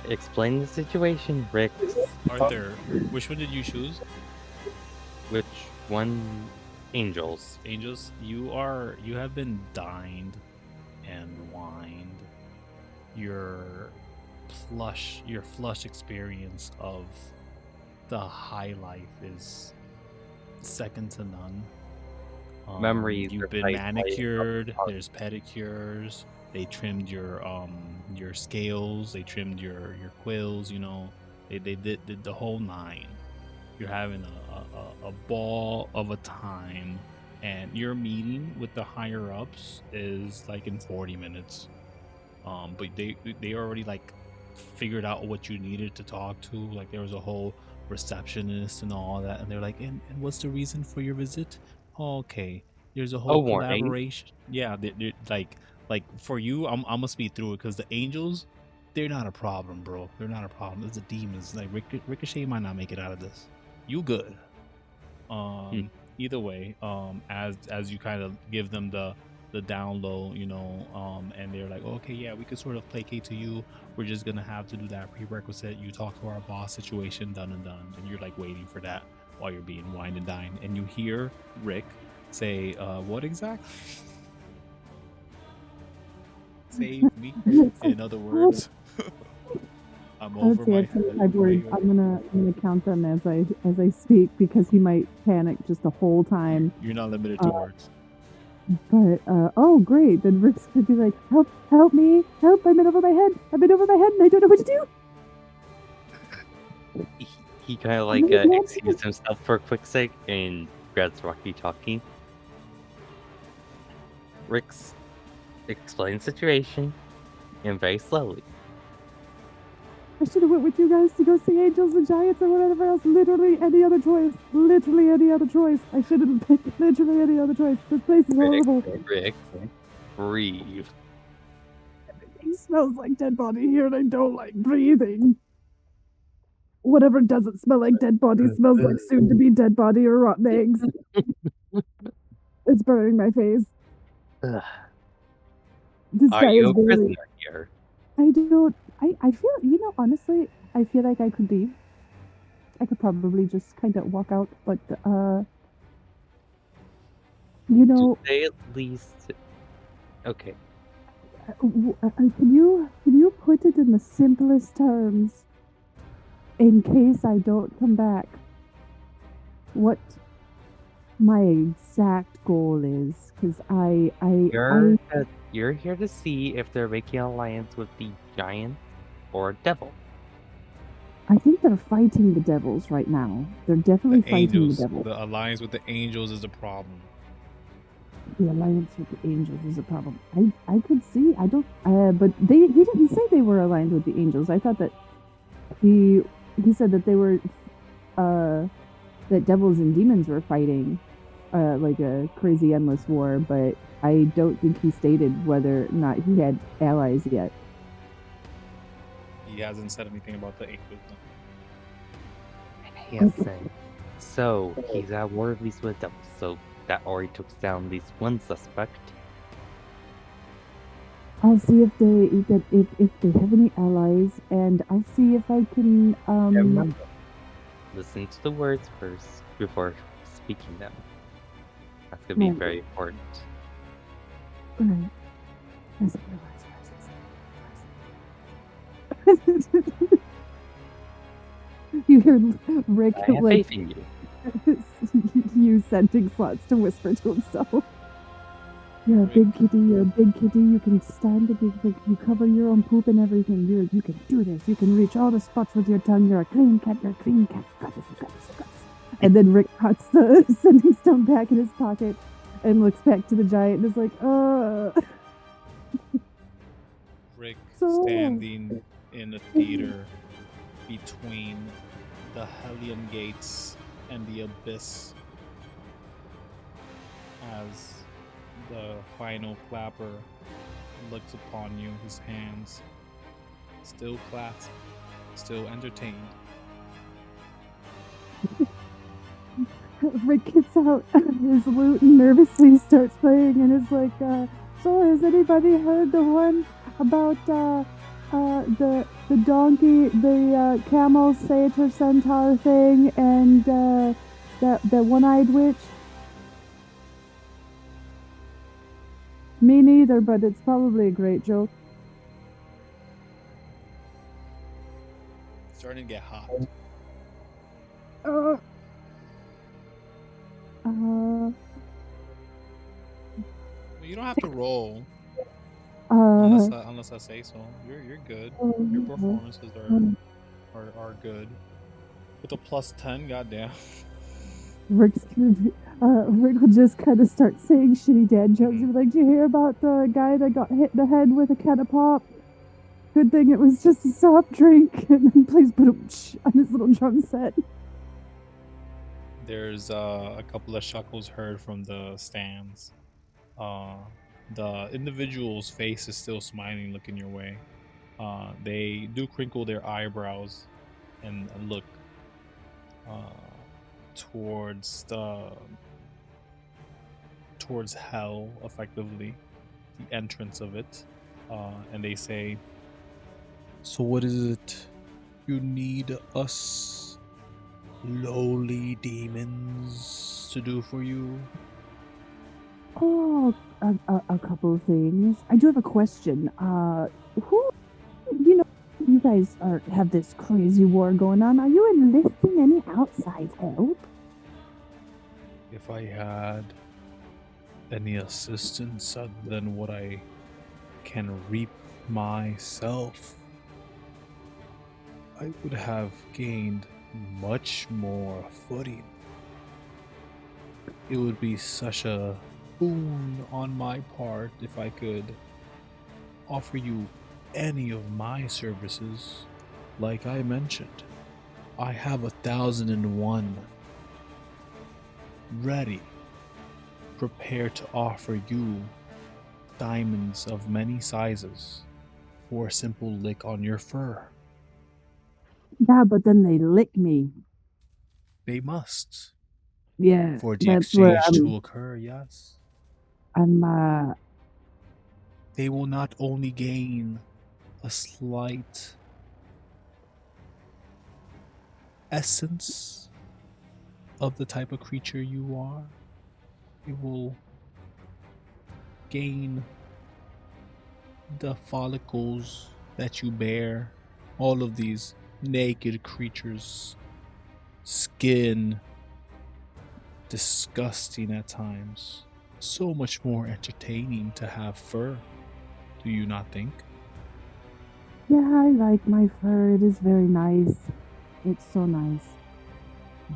explain the situation, Rick. Arthur, which one did you choose? Which one? Angels. Angels, you have been dined and wined. Your flush experience of the high life is second to none. Memories You've are been like- manicured. There's pedicures. They trimmed your scales. They trimmed your quills. You know, they did the whole 9. You're having a ball of a time, and your meeting with the higher ups is like in 40 minutes. But they already like figured out what you needed to talk to. Like, there was a whole receptionist and all that, and they're like, and what's the reason for your visit? Oh, okay, there's a whole warning. collaboration. Yeah, they're like for you, I'm gonna speed through it because the angels, they're not a problem, bro. They're not a problem. It's the demons. Like Ricochet might not make it out of this. You good. either way, as you kind of give them the down low, and they're like, okay, yeah, we could sort of placate to you. We're just gonna have to do that prerequisite. You talk to our boss situation, done and done, and you're like waiting for that while you're being wined and dined, and you hear Rick say, "What exactly?" Save me. In other words, I'm I would over say my I've head. 25 words. I'm gonna count them as I speak because he might panic just the whole time. You're not limited to words. But oh great, then Rick's gonna be like, help me, help! I've been over my head, and I don't know what to do. He kind of I'm gonna grab excuses himself for a quick sec and grabs walkie-talkie. Rick's explains the situation, and very slowly. I should have went with you guys to go see Angels and Giants or whatever else. Literally any other choice. Literally any other choice. I shouldn't have picked literally any other choice. This place is horrible. Rick, breathe. Everything smells like dead body here, and I don't like breathing. Whatever doesn't smell like dead body smells like soon-to-be dead body or rotten eggs. It's burning my face. Ugh. This Are guy you is a very... prisoner here? I feel, honestly, I feel like I could leave. I could probably just kind of walk out, but, Do they at least... Okay. Can you put it in the simplest terms in case I don't come back? What my exact goal is? Because You're here to see if they're making an alliance with the giant or devil. I think they're fighting the devils right now. They're definitely fighting Angels. the devil. The alliance with the angels is the problem. The alliance with the angels is a problem. I could see. I don't. But he didn't say they were aligned with the angels. I thought that he said that they were that devils and demons were fighting like a crazy endless war. But I don't think he stated whether or not he had allies yet. He hasn't said anything about the angels. Yes. So he's at war at least with devils. So that already took down at least one suspect. I'll see if they have any allies, and I'll see if I can. Remember, listen to the words first before speaking them. That's gonna be Right. very important. Right. You hear Rick I have like faith in you. use scenting slots to whisper to himself. You're a big kitty. You're a big kitty. You can stand it. You cover your own poop and everything. You can do this. You can reach all the spots with your tongue. You're a clean cat. You're a clean cat. You got this. You got this. You got this. And then Rick puts the sending stone back in his pocket and looks back to the giant and is like, Rick So- standing in the theater between the Hellion gates and the abyss as the final clapper looks upon you, his hands still clasped, still entertained. Rick gets out his lute and nervously starts playing and is like, so has anybody heard the one about the donkey, the camel, satyr, centaur thing, and that one-eyed witch? Me neither, but it's probably a great joke. It's starting to get hot. You don't have to roll unless I say so. You're good. Your performances are good. With a +10, goddamn. Rick will just kind of start saying shitty dad jokes. He'll be like, "Did you hear about the guy that got hit in the head with a can of pop? Good thing it was just a soft drink." And then plays boom on his little drum set. There's a couple of chuckles heard from the stands. The individual's face is still smiling, looking your way. They do crinkle their eyebrows and look towards towards hell, effectively, the entrance of it, and they say, "So what is it you need us lowly demons to do for you?" Oh, a couple of things. I do have a question. Who, you know, you guys have this crazy war going on. Are you enlisting any outside help? If I had any assistance other than what I can reap myself, I would have gained much more footing. It would be such a boon on my part if I could offer you any of my services. Like I mentioned, I have 1,001 ready, prepared to offer you diamonds of many sizes for a simple lick on your fur. Yeah, but then they lick me. They must, Yeah, for the that's where exchange to occur, yes. I'm They will not only gain a slight essence of the type of creature you are, it will gain the follicles that you bear. All of these naked creatures, skin, disgusting at times. So much more entertaining to have fur, do you not think? Yeah, I like my fur. It is very nice. It's so nice.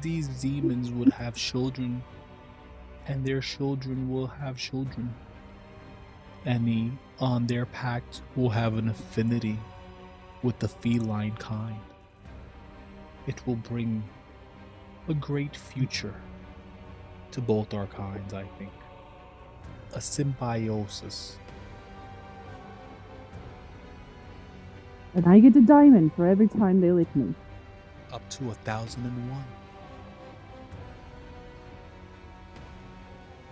These demons would have children, and their children will have children. Any on their pact will have an affinity with the feline kind. It will bring a great future to both our kinds, I think. A symbiosis. And I get a diamond for every time they lick me. Up to 1,001.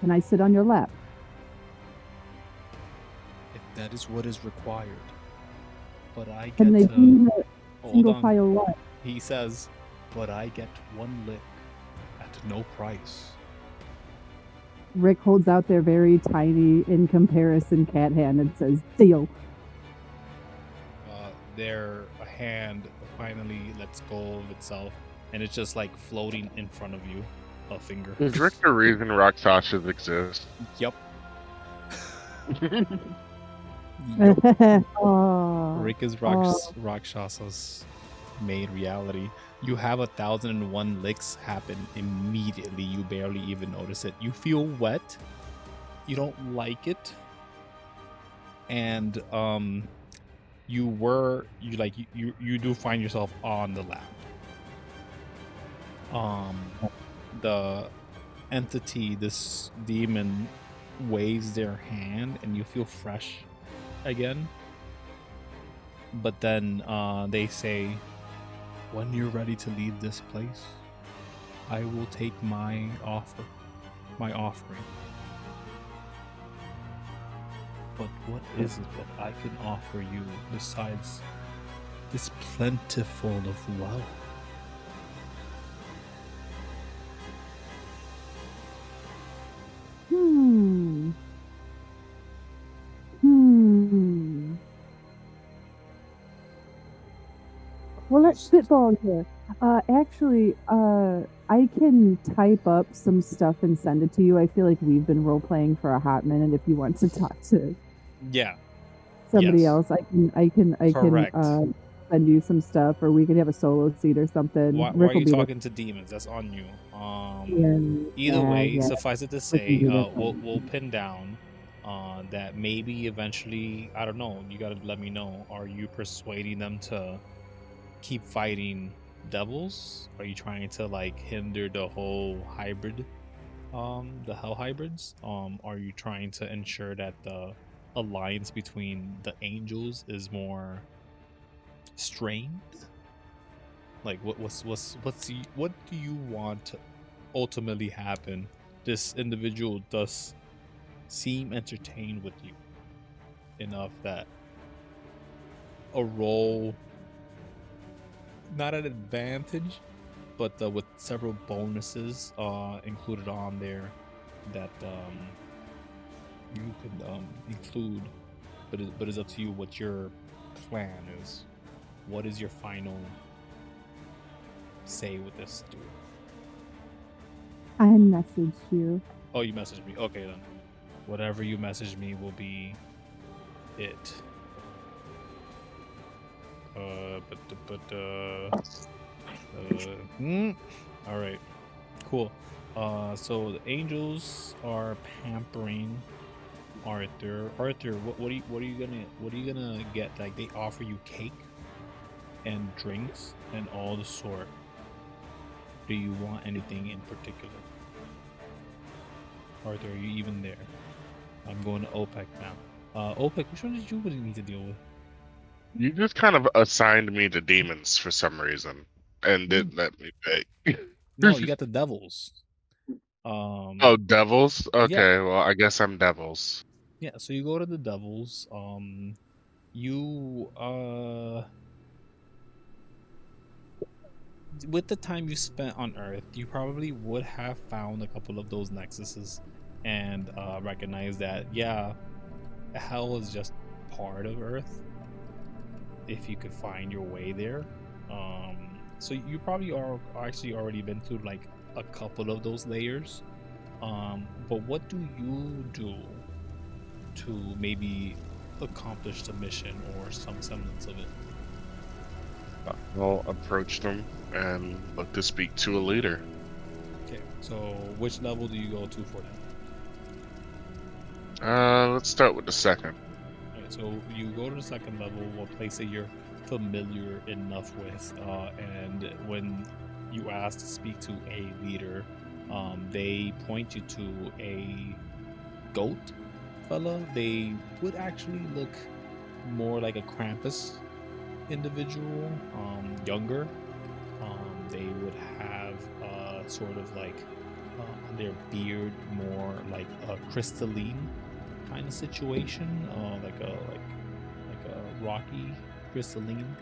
Can I sit on your lap? If that is what is required. But I get Can they to... be a Hold single on. file what? He says, but I get one lick at no price. Rick holds out their very tiny, in comparison, cat hand and says, "Deal." Their hand finally lets go of itself, and it's just like floating in front of you, a finger. Is Rick the reason Rakshasas exist? Yep. Yep. Oh, Rick is Rakshasas made reality. You have 1,001 licks happen immediately. You barely even notice it. You feel wet. You don't like it. And you do find yourself on the lap. The entity, this demon, waves their hand and you feel fresh again. But then they say, when you're ready to leave this place, I will take my offering. But what is it that I can offer you besides this plentiful of wealth? Well, let's spitball here. Actually, I can type up some stuff and send it to you. I feel like we've been role playing for a hot minute. If you want to talk to somebody Yes. else, I can Correct. send you some stuff, or we could have a solo seat or something. Why Rick are will you be talking to demons? That's on you. Either Yeah, way, yeah. suffice it to We can say, do that. we'll pin down that maybe eventually, I don't know, you gotta let me know. Are you persuading them to keep fighting devils? Are you trying to like hinder the whole hybrid, the hell hybrids? Are you trying to ensure that the alliance between the angels is more strained? Like what do you want to ultimately happen? This individual does seem entertained with you enough that a roll, not an advantage, but with several bonuses included on there that you could include, but it's up to you what your plan is. What is your final say with this, dude? I messaged you. Oh, you messaged me. Okay, then. Whatever you message me will be it. All right, cool. So the angels are pampering Arthur. Arthur, what are you gonna get? Like, they offer you cake and drinks and all the sort. Do you want anything in particular? Arthur, are you even there? I'm going to OPEC now. OPEC, which one did you really need to deal with? You just kind of assigned me to demons for some reason and didn't let me pick. No, you got the devils. Oh, devils? Okay, well, I guess I'm devils. Yeah, so you go to the devils. You with the time you spent on Earth, you probably would have found a couple of those nexuses and recognized that, yeah, hell is just part of Earth if you could find your way there. So you probably are actually already been through like a couple of those layers. But what do you do to maybe accomplish the mission or some semblance of it? I'll approach them and look to speak to a leader. Okay, so which level do you go to for that? Let's start with the second. Alright, so you go to the second level, a place that you're familiar enough with, and when you ask to speak to a leader, they point you to a goat fella. They would actually look more like a Krampus individual, younger. They would have sort of like their beard more like a crystalline kind of situation, like a rocky crystalline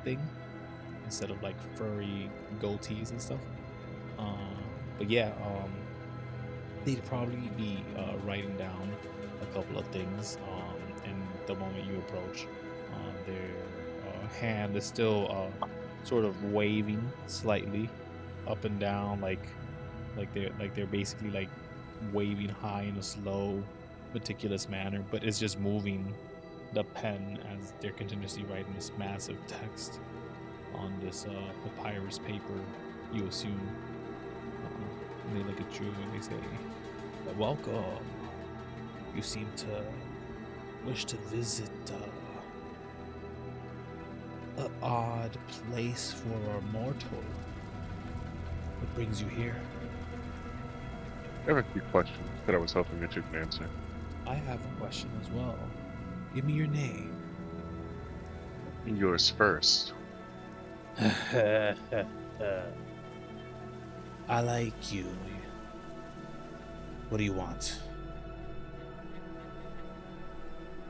thing instead of like furry goatees and stuff. But yeah, they'd probably be writing down a couple of things. And the moment you approach, their hand is still sort of waving slightly up and down, like they're basically like waving high in a slow, meticulous manner, but it's just moving the pen as they're continuously writing this massive text on this papyrus paper, you assume. And they look at you and they say, "Welcome. You seem to wish to visit an odd place for a mortal. What brings you here?" I have a few questions that I was hoping that you could answer. I have a question as well. Give me your name. Yours first. I like you. What do you want?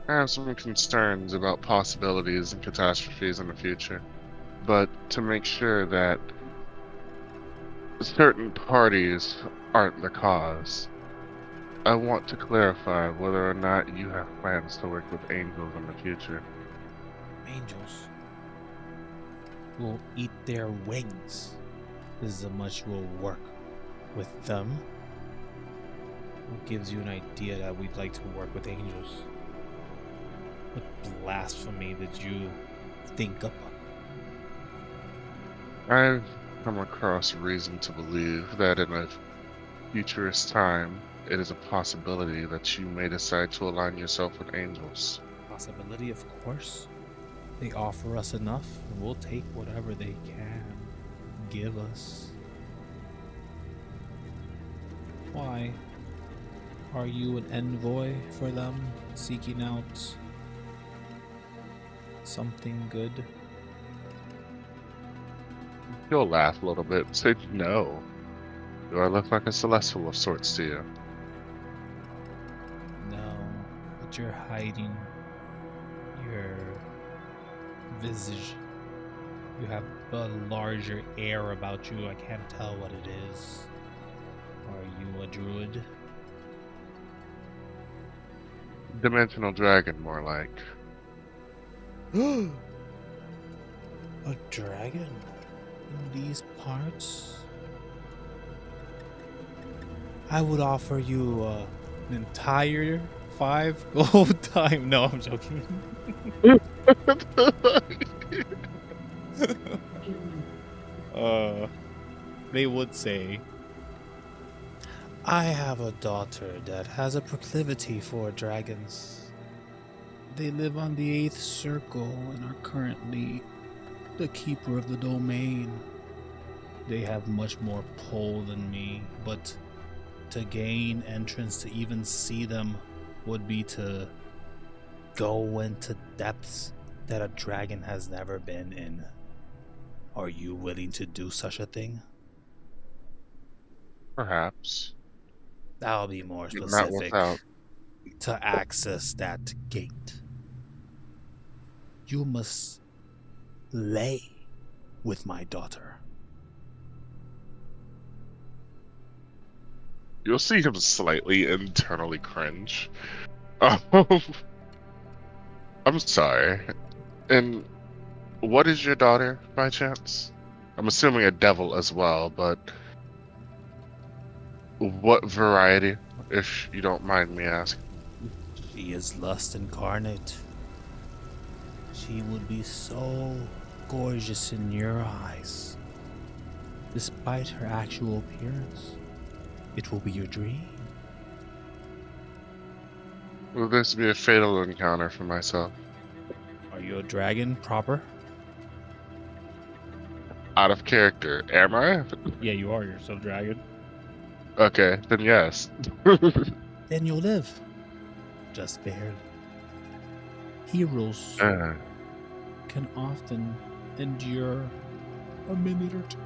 I have some concerns about possibilities and catastrophes in the future, but to make sure that certain parties aren't the cause, I want to clarify whether or not you have plans to work with angels in the future. Angels will eat their wings. This is how much we'll work with them. What gives you an idea that we'd like to work with angels? What blasphemy did you think up? I've come across reason to believe that in a futurist time, it is a possibility that you may decide to align yourself with angels. Possibility, of course. They offer us enough, and we'll take whatever they can give us. Why? Are you an envoy for them, seeking out something good? You'll laugh a little bit and say, "No. Do I look like a celestial of sorts to you?" that you're hiding your visage. You have a larger air about you. I can't tell what it is. Are you a druid? Dimensional dragon, more like. A dragon in these parts? I would offer you an entire 5 gold time. No, I'm joking. They would say, I have a daughter that has a proclivity for dragons. They live on the 8th circle and are currently the keeper of the domain. They have much more pull than me, but to gain entrance to even see them would be to go into depths that a dragon has never been in. Are you willing to do such a thing? Perhaps. I'll be more Not specific. without. To access that gate, you must lay with my daughter. You'll see him slightly internally cringe. I'm sorry. And what is your daughter, by chance? I'm assuming a devil as well, but what variety, if you don't mind me asking? She is lust incarnate. She would be so gorgeous in your eyes. Despite her actual appearance, it will be your dream. Will this be a fatal encounter for myself? Are you a dragon proper? Out of character, am I? Yeah, you are yourself dragon. Okay, then yes. Then you'll live. Just barely. Heroes can often endure a minute or two.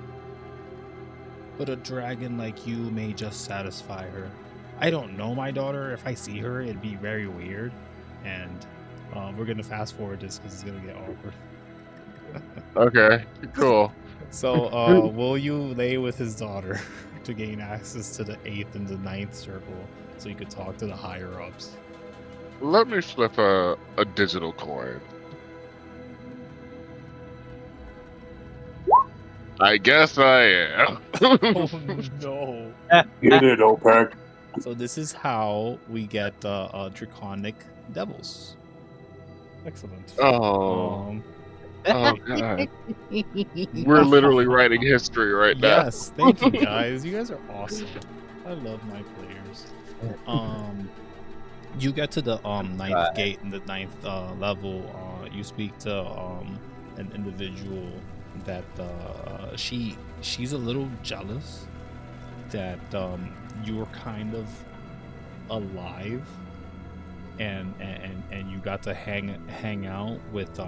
But a dragon like you may just satisfy her. I don't know my daughter. If I see her, it'd be very weird. And we're going to fast forward this because it's going to get awkward. Okay, cool. So, will you lay with his daughter to gain access to the 8th and the 9th circle so you could talk to the higher ups? Let me flip a digital coin. I guess I am. Oh no. Get it, OPEC. So this is how we get draconic devils. Excellent. Oh. Oh god. We're literally writing history right now. Yes, thank you guys. You guys are awesome. I love my players. You get to the 9th gate and the 9th level. You speak to an individual that she's a little jealous that you're kind of alive and you got to hang out with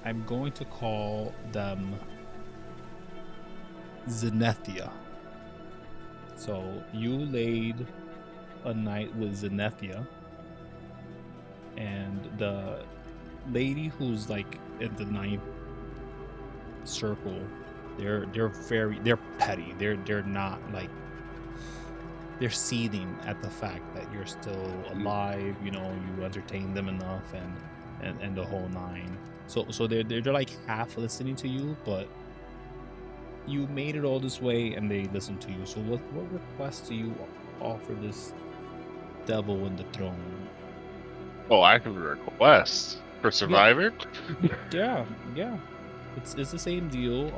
I'm going to call them Zenethia. So you laid a night with Zenethia, and the lady who's like in the 9th circle, they're petty. They're not like, they're seething at the fact that you're still alive. You know, you entertain them enough and the whole 9. So they're like half listening to you, but you made it all this way and they listen to you. So what request do you offer this devil in the throne? Oh, I can request for survivor? Yeah. It's the same deal.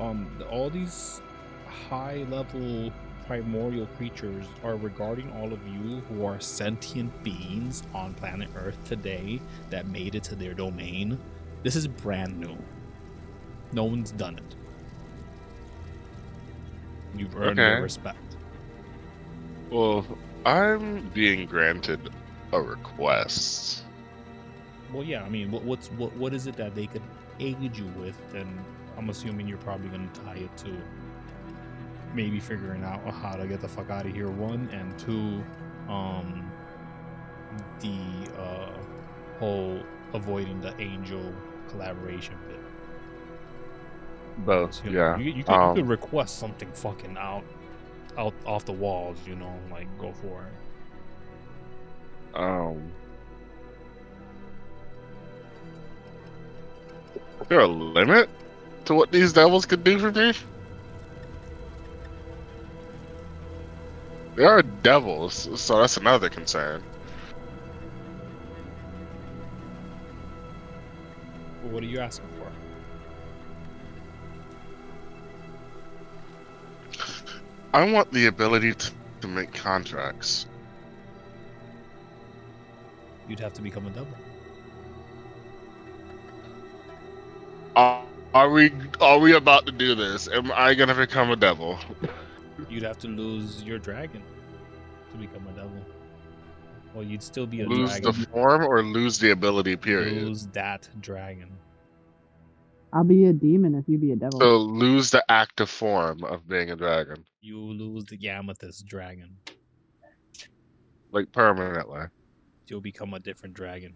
All these high level primordial creatures are regarding all of you who are sentient beings on planet Earth today that made it to their domain. This is brand new. No one's done it. You've earned their respect. Well, I'm being granted a request. Well, yeah. I mean, what is it that they could aid you with? And I'm assuming you're probably going to tie it to maybe figuring out how to get the fuck out of here. 1 and 2, the whole avoiding the angel collaboration bit. Both, You, yeah. you could request something fucking out off the walls, you know, like go for it. Is there a limit to what these devils could do for me? They are devils, so that's another concern. Well, what are you asking for? I want the ability to make contracts. You'd have to become a devil. Are we about to do this? Am I gonna become a devil? You'd have to lose your dragon to become a devil. Well, you'd still be a Lose dragon. the form or lose the ability, period. Lose that dragon. I'll be a demon if you be a devil. So lose the active form of being a dragon. You lose the amethyst dragon. Like permanently. You'll become a different dragon.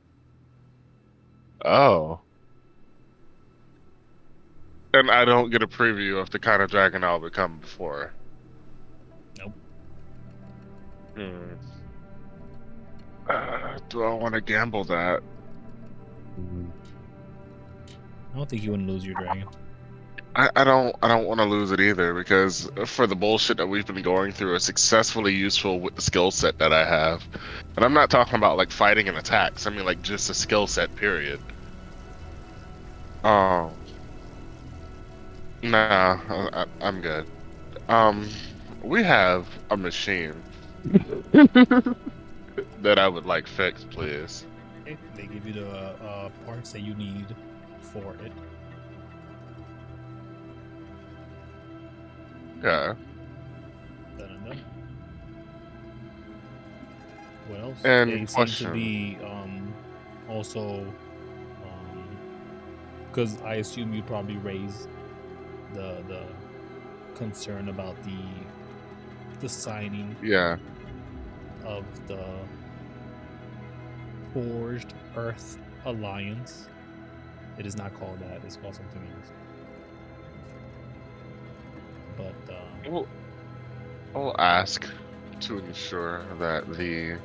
Oh. And I don't get a preview of the kind of dragon I'll become before. Nope. Do I want to gamble that? I don't think you want to lose your dragon. I don't want to lose it either, because for the bullshit that we've been going through, it's successfully useful with the skill set that I have. And I'm not talking about like fighting and attacks. I mean like just a skill set, period. Oh. Nah, I'm good. We have a machine that I would like fixed, please. Okay, they give you the parts that you need for it. Yeah. Done and done. What else? And they question. seem to be also because I assume you'd probably raise the concern about the signing Yeah. of the Forged Earth Alliance. It is not called that. It's called something else. But I'll ask to ensure that the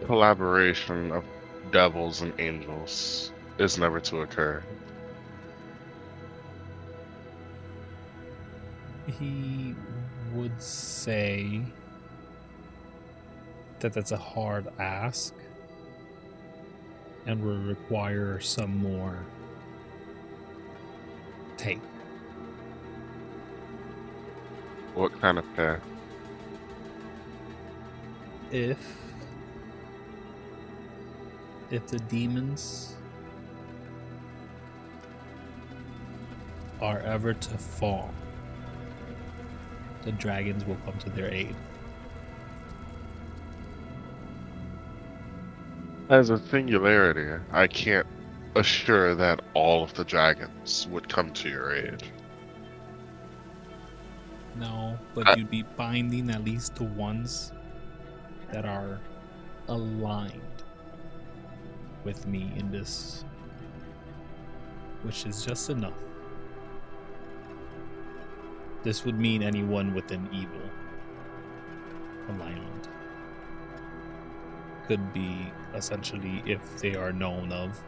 collaboration of devils and angels is never to occur. he would say that that's a hard ask and will require some more tape. What kind of pay? If the demons are ever to fall, the dragons will come to their aid. As a singularity, I can't assure that all of the dragons would come to your aid. No, but you'd be binding at least the ones that are aligned with me in this, which is just enough. This would mean anyone with an evil alignment. Could be essentially, if they are known of,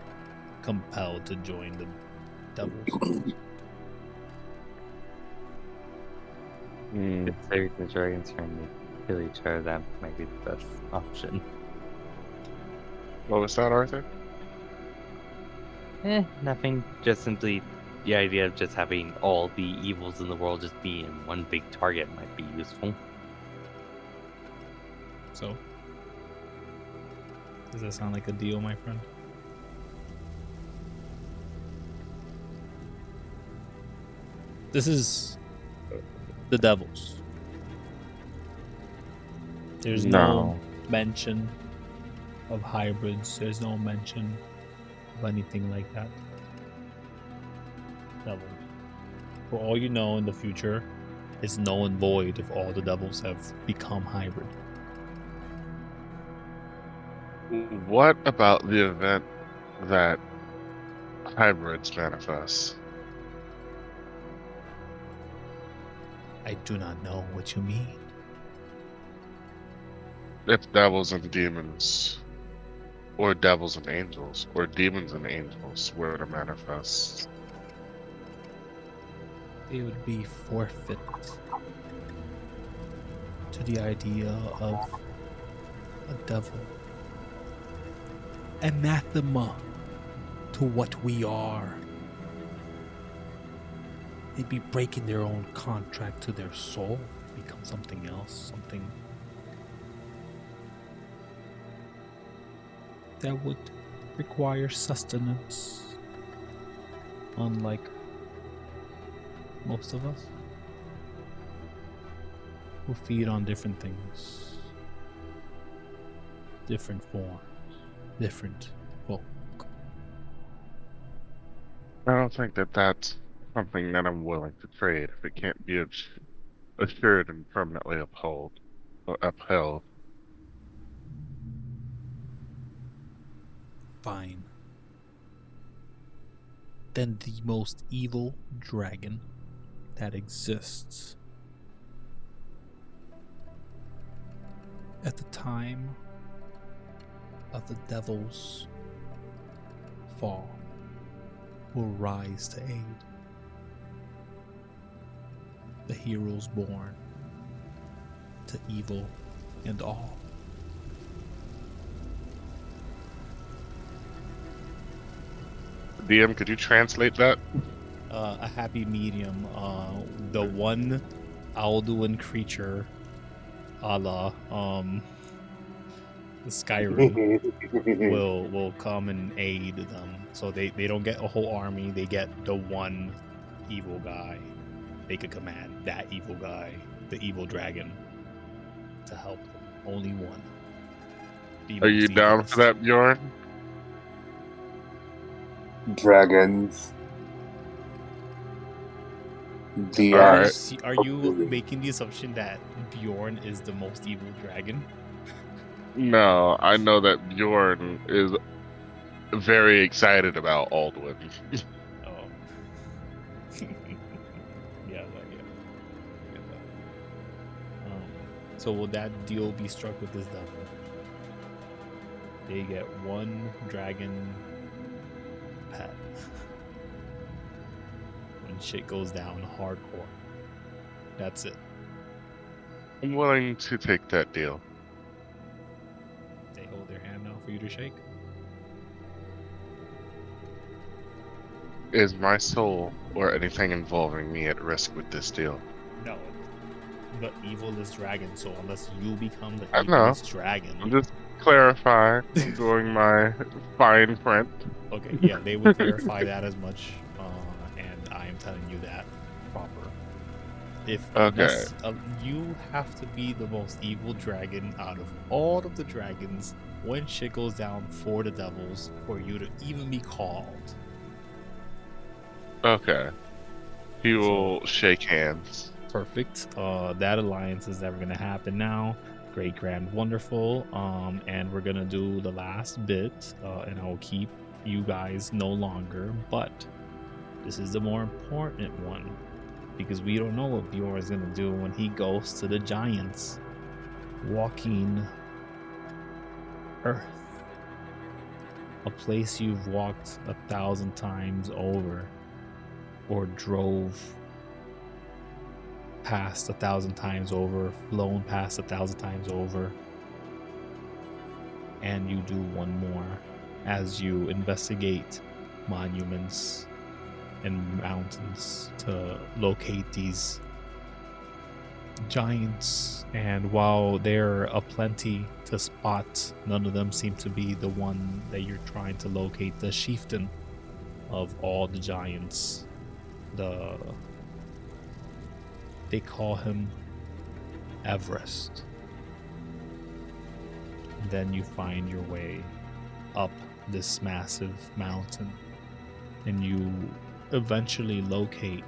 compelled to join the devils. If there's the dragons trying to kill each other, that might be the best option. What was that, Arthur? Nothing. Just simply the idea of just having all the evils in the world just be in one big target might be useful. So, does that sound like a deal, my friend? This is the devils. There's no mention of hybrids. There's no mention of anything like that. Devils. For all you know, in the future, it's null and void if all the devils have become hybrid. What about the event that hybrids manifest? I do not know what you mean. If devils and demons, or devils and angels, or demons and angels were to manifest? They would be forfeit to the idea of a devil. Anathema to what we are. They'd be breaking their own contract to their soul to become something else, something that would require sustenance, unlike most of us who feed on different things, different forms, different folk. I don't think that that's something that I'm willing to trade if it can't be assured and permanently upheld. Fine. Then the most evil dragon that exists at the time of the devil's fall will rise to aid the heroes born to evil and all. DM, could you translate that? A happy medium. The one Alduin creature, a la Skyrim, will come and aid them. So they don't get a whole army. They get the one evil guy. They could command that evil guy, the evil dragon, to help them. Only one. The Are you most down evilest. for that, Bjorn? Dragons. The All right. Are you making the assumption that Bjorn is the most evil dragon? No, I know that Bjorn is very excited about Alduin. Oh. Yeah, I get that. So will that deal be struck with this devil? They get one dragon pet. When shit goes down hardcore. That's it. I'm willing to take that deal. They hold their hand out for you to shake. Is my soul or anything involving me at risk with this deal? No. The evilest dragon, so unless you become the I know. evilest dragon. I'm just clarifying, doing my fine print. Okay, yeah, they would clarify that as much, and I am telling you that proper. Unless, you have to be the most evil dragon out of all of the dragons when shit goes down for the devils for you to even be called. Okay. He will shake hands. Perfect. That alliance is never gonna happen now. Great, grand, wonderful. And we're gonna do the last bit, and I will keep you guys no longer, but this is the more important one because we don't know what Bjorn is gonna do when he goes to the giants walking Earth, a place you've walked 1,000 times over or drove past 1,000 times over, flown past 1,000 times over, and you do one more as you investigate monuments and mountains to locate these giants. And while they're aplenty to spot, none of them seem to be the one that you're trying to locate, the chieftain of all the giants. They call him Everest. Then you find your way up this massive mountain, and you eventually locate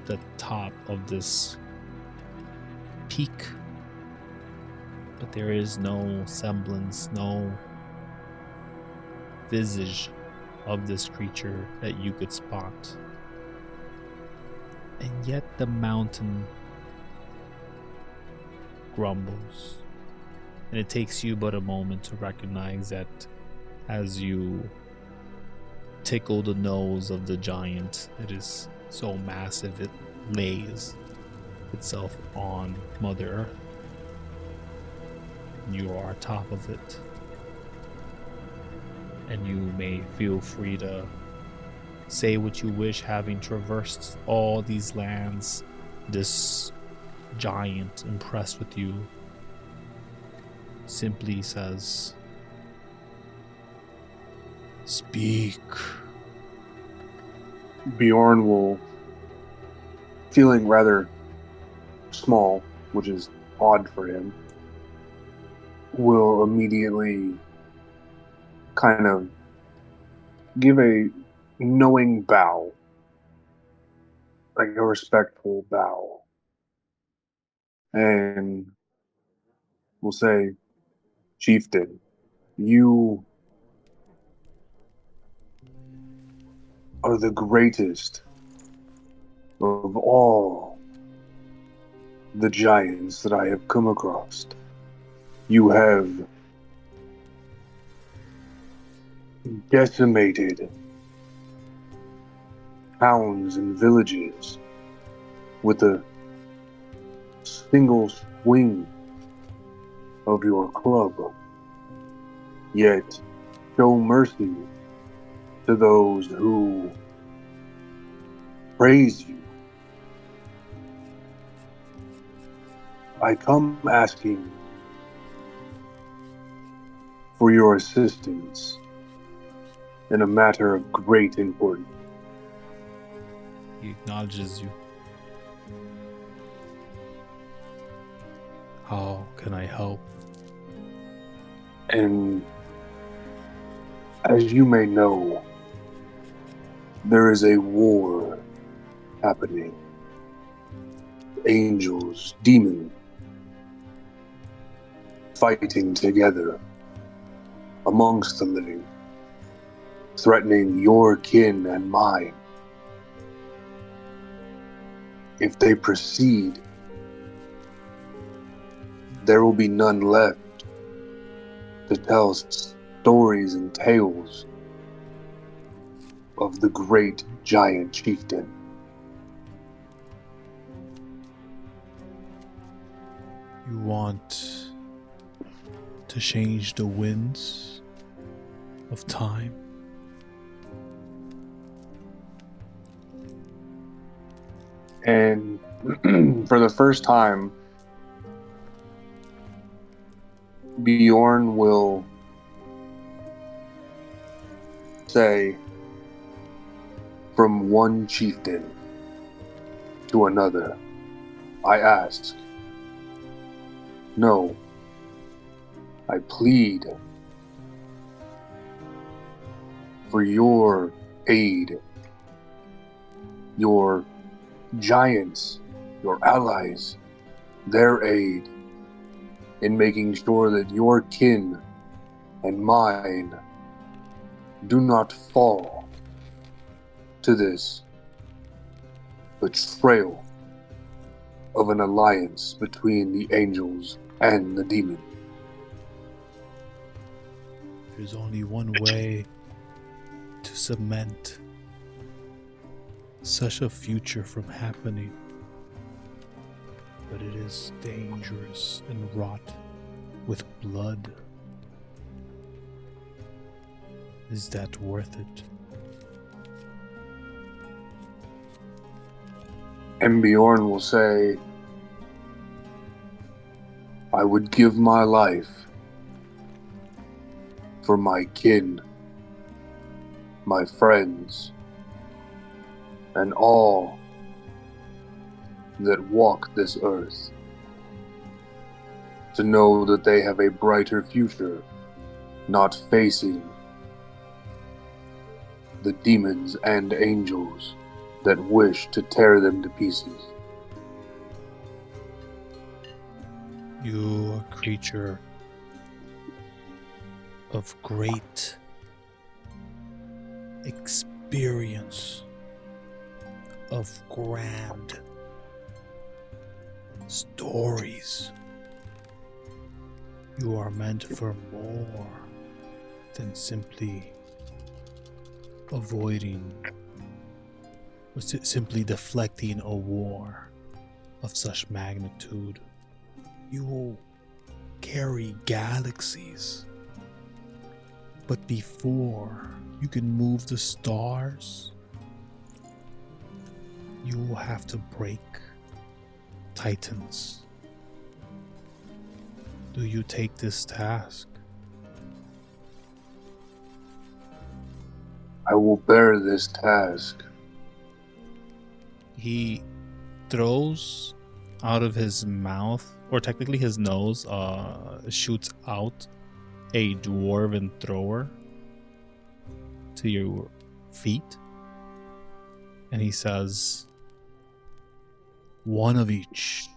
the top of this peak. But there is no semblance, no visage of this creature that you could spot. And yet the mountain grumbles. And it takes you but a moment to recognize that as you tickle the nose of the giant, it is so massive it lays itself on Mother Earth. You are atop of it. And you may feel free to say what you wish, having traversed all these lands. This giant, impressed with you, simply says, "Speak." Bjorn will, feeling rather small, which is odd for him, will immediately kind of give a knowing bow, like a respectful bow, and will say, "Chieftain, you are the greatest of all the giants that I have come across. You have decimated towns and villages with a single swing of your club, yet show mercy to those who praise you. I come asking for your assistance in a matter of great importance." He acknowledges you. "How can I help?" And as you may know, there is a war happening. Angels, demons, fighting together amongst the living, threatening your kin and mine. If they proceed, there will be none left to tell stories and tales of the great giant chieftain. You want to change the winds of time? And for the first time, Bjorn will say, from one chieftain to another, I ask, no, I plead for your aid, your giants, your allies, their aid in making sure that your kin and mine do not fall to this betrayal of an alliance between the angels and the demon. There's only one way to cement such a future from happening, but it is dangerous and wrought with blood. Is that worth it? And Bjorn will say, I would give my life for my kin, my friends, and all that walk this earth, to know that they have a brighter future, not facing the demons and angels that wish to tear them to pieces. You, a creature of great experience of grand stories. You are meant for more than simply avoiding or simply deflecting a war of such magnitude. You will carry galaxies. But before you can move the stars, you will have to break titans. Do you take this task? I will bear this task. He throws out of his mouth, or technically his nose, shoots out a dwarven thrower to your feet. And he says, one of each.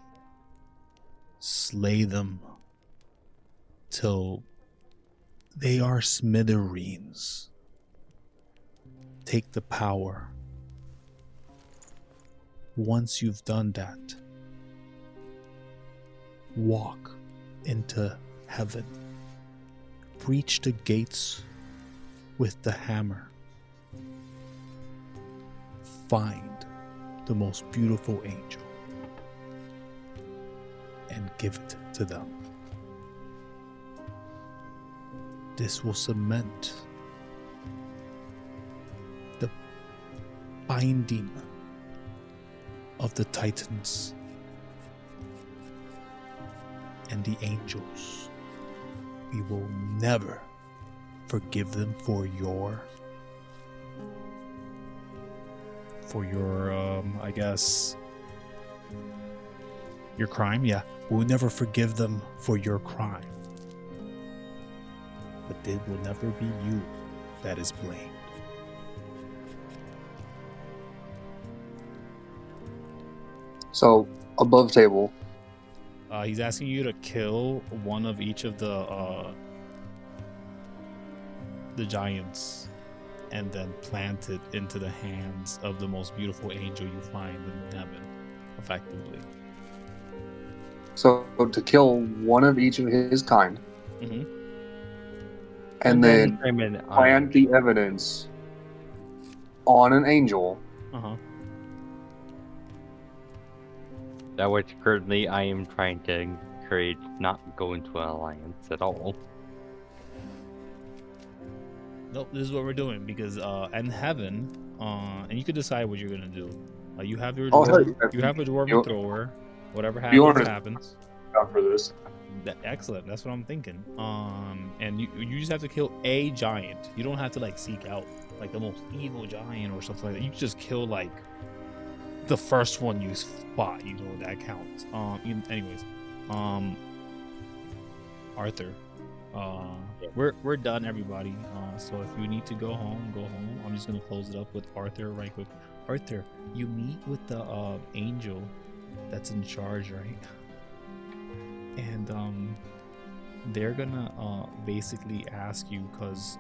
Slay them till they are smithereens. Take the power. Once you've done that, walk into heaven. Breach the gates with the hammer. Find the most beautiful angel and give it to them. This will cement the binding of the Titans and the angels. We will never forgive them for your I guess your crime. Yeah, we'll never forgive them for your crime, but it will never be you that is blamed. So, above table. He's asking you to kill one of each of the giants and then plant it into the hands of the most beautiful angel you find in heaven, effectively. So, to kill one of each of his kind. Mm-hmm. And then plant the evidence on an angel. Uh-huh. That which currently I am trying to encourage not go into an alliance at all. Nope, this is what we're doing because in heaven, and you can decide what you're gonna do. You have your you have a dwarven thrower. Whatever happens, Bjorn happens. For this. Excellent. That's what I'm thinking. And you just have to kill a giant. You don't have to like seek out like the most evil giant or something like that. You can just kill like the first one you spot. You know that counts. Anyways, Arthur. We're done, everybody. So if you need to go home, go home. I'm just gonna close it up with Arthur right quick. Arthur, you meet with the angel that's in charge, right? And they're gonna basically ask you, because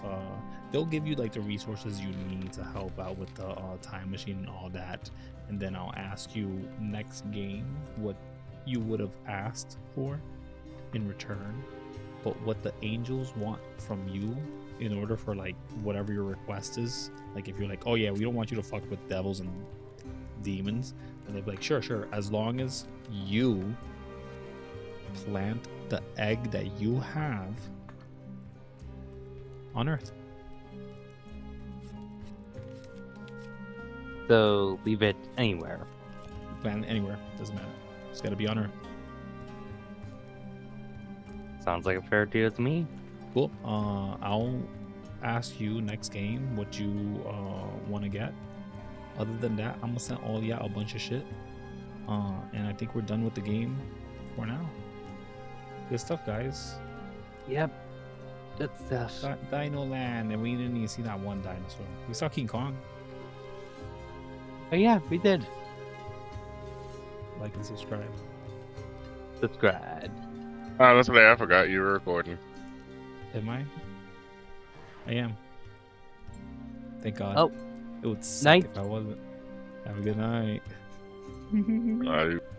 they'll give you like the resources you need to help out with the time machine and all that, and then I'll ask you next game what you would have asked for in return, but what the angels want from you in order for like whatever your request is. Like if you're like, oh yeah, we don't want you to fuck with devils and demons, and they'll be like, sure, as long as you plant the egg that you have on Earth. So leave it anywhere. Plant it anywhere, doesn't matter. It's got to be on Earth. Sounds like a fair deal to me. Cool. I'll ask you next game what you want to get. Other than that, I'm gonna send all y'all a bunch of shit. And I think we're done with the game for now. Good stuff, guys. Yep. Good stuff. Dino Land, and we didn't even see that one dinosaur. We saw King Kong. Oh yeah, we did. Like and subscribe. Subscribe. Oh, that's what I forgot. You were recording. Am I? I am. Thank God. Oh, it would suck night. if I wasn't. Have a good night. I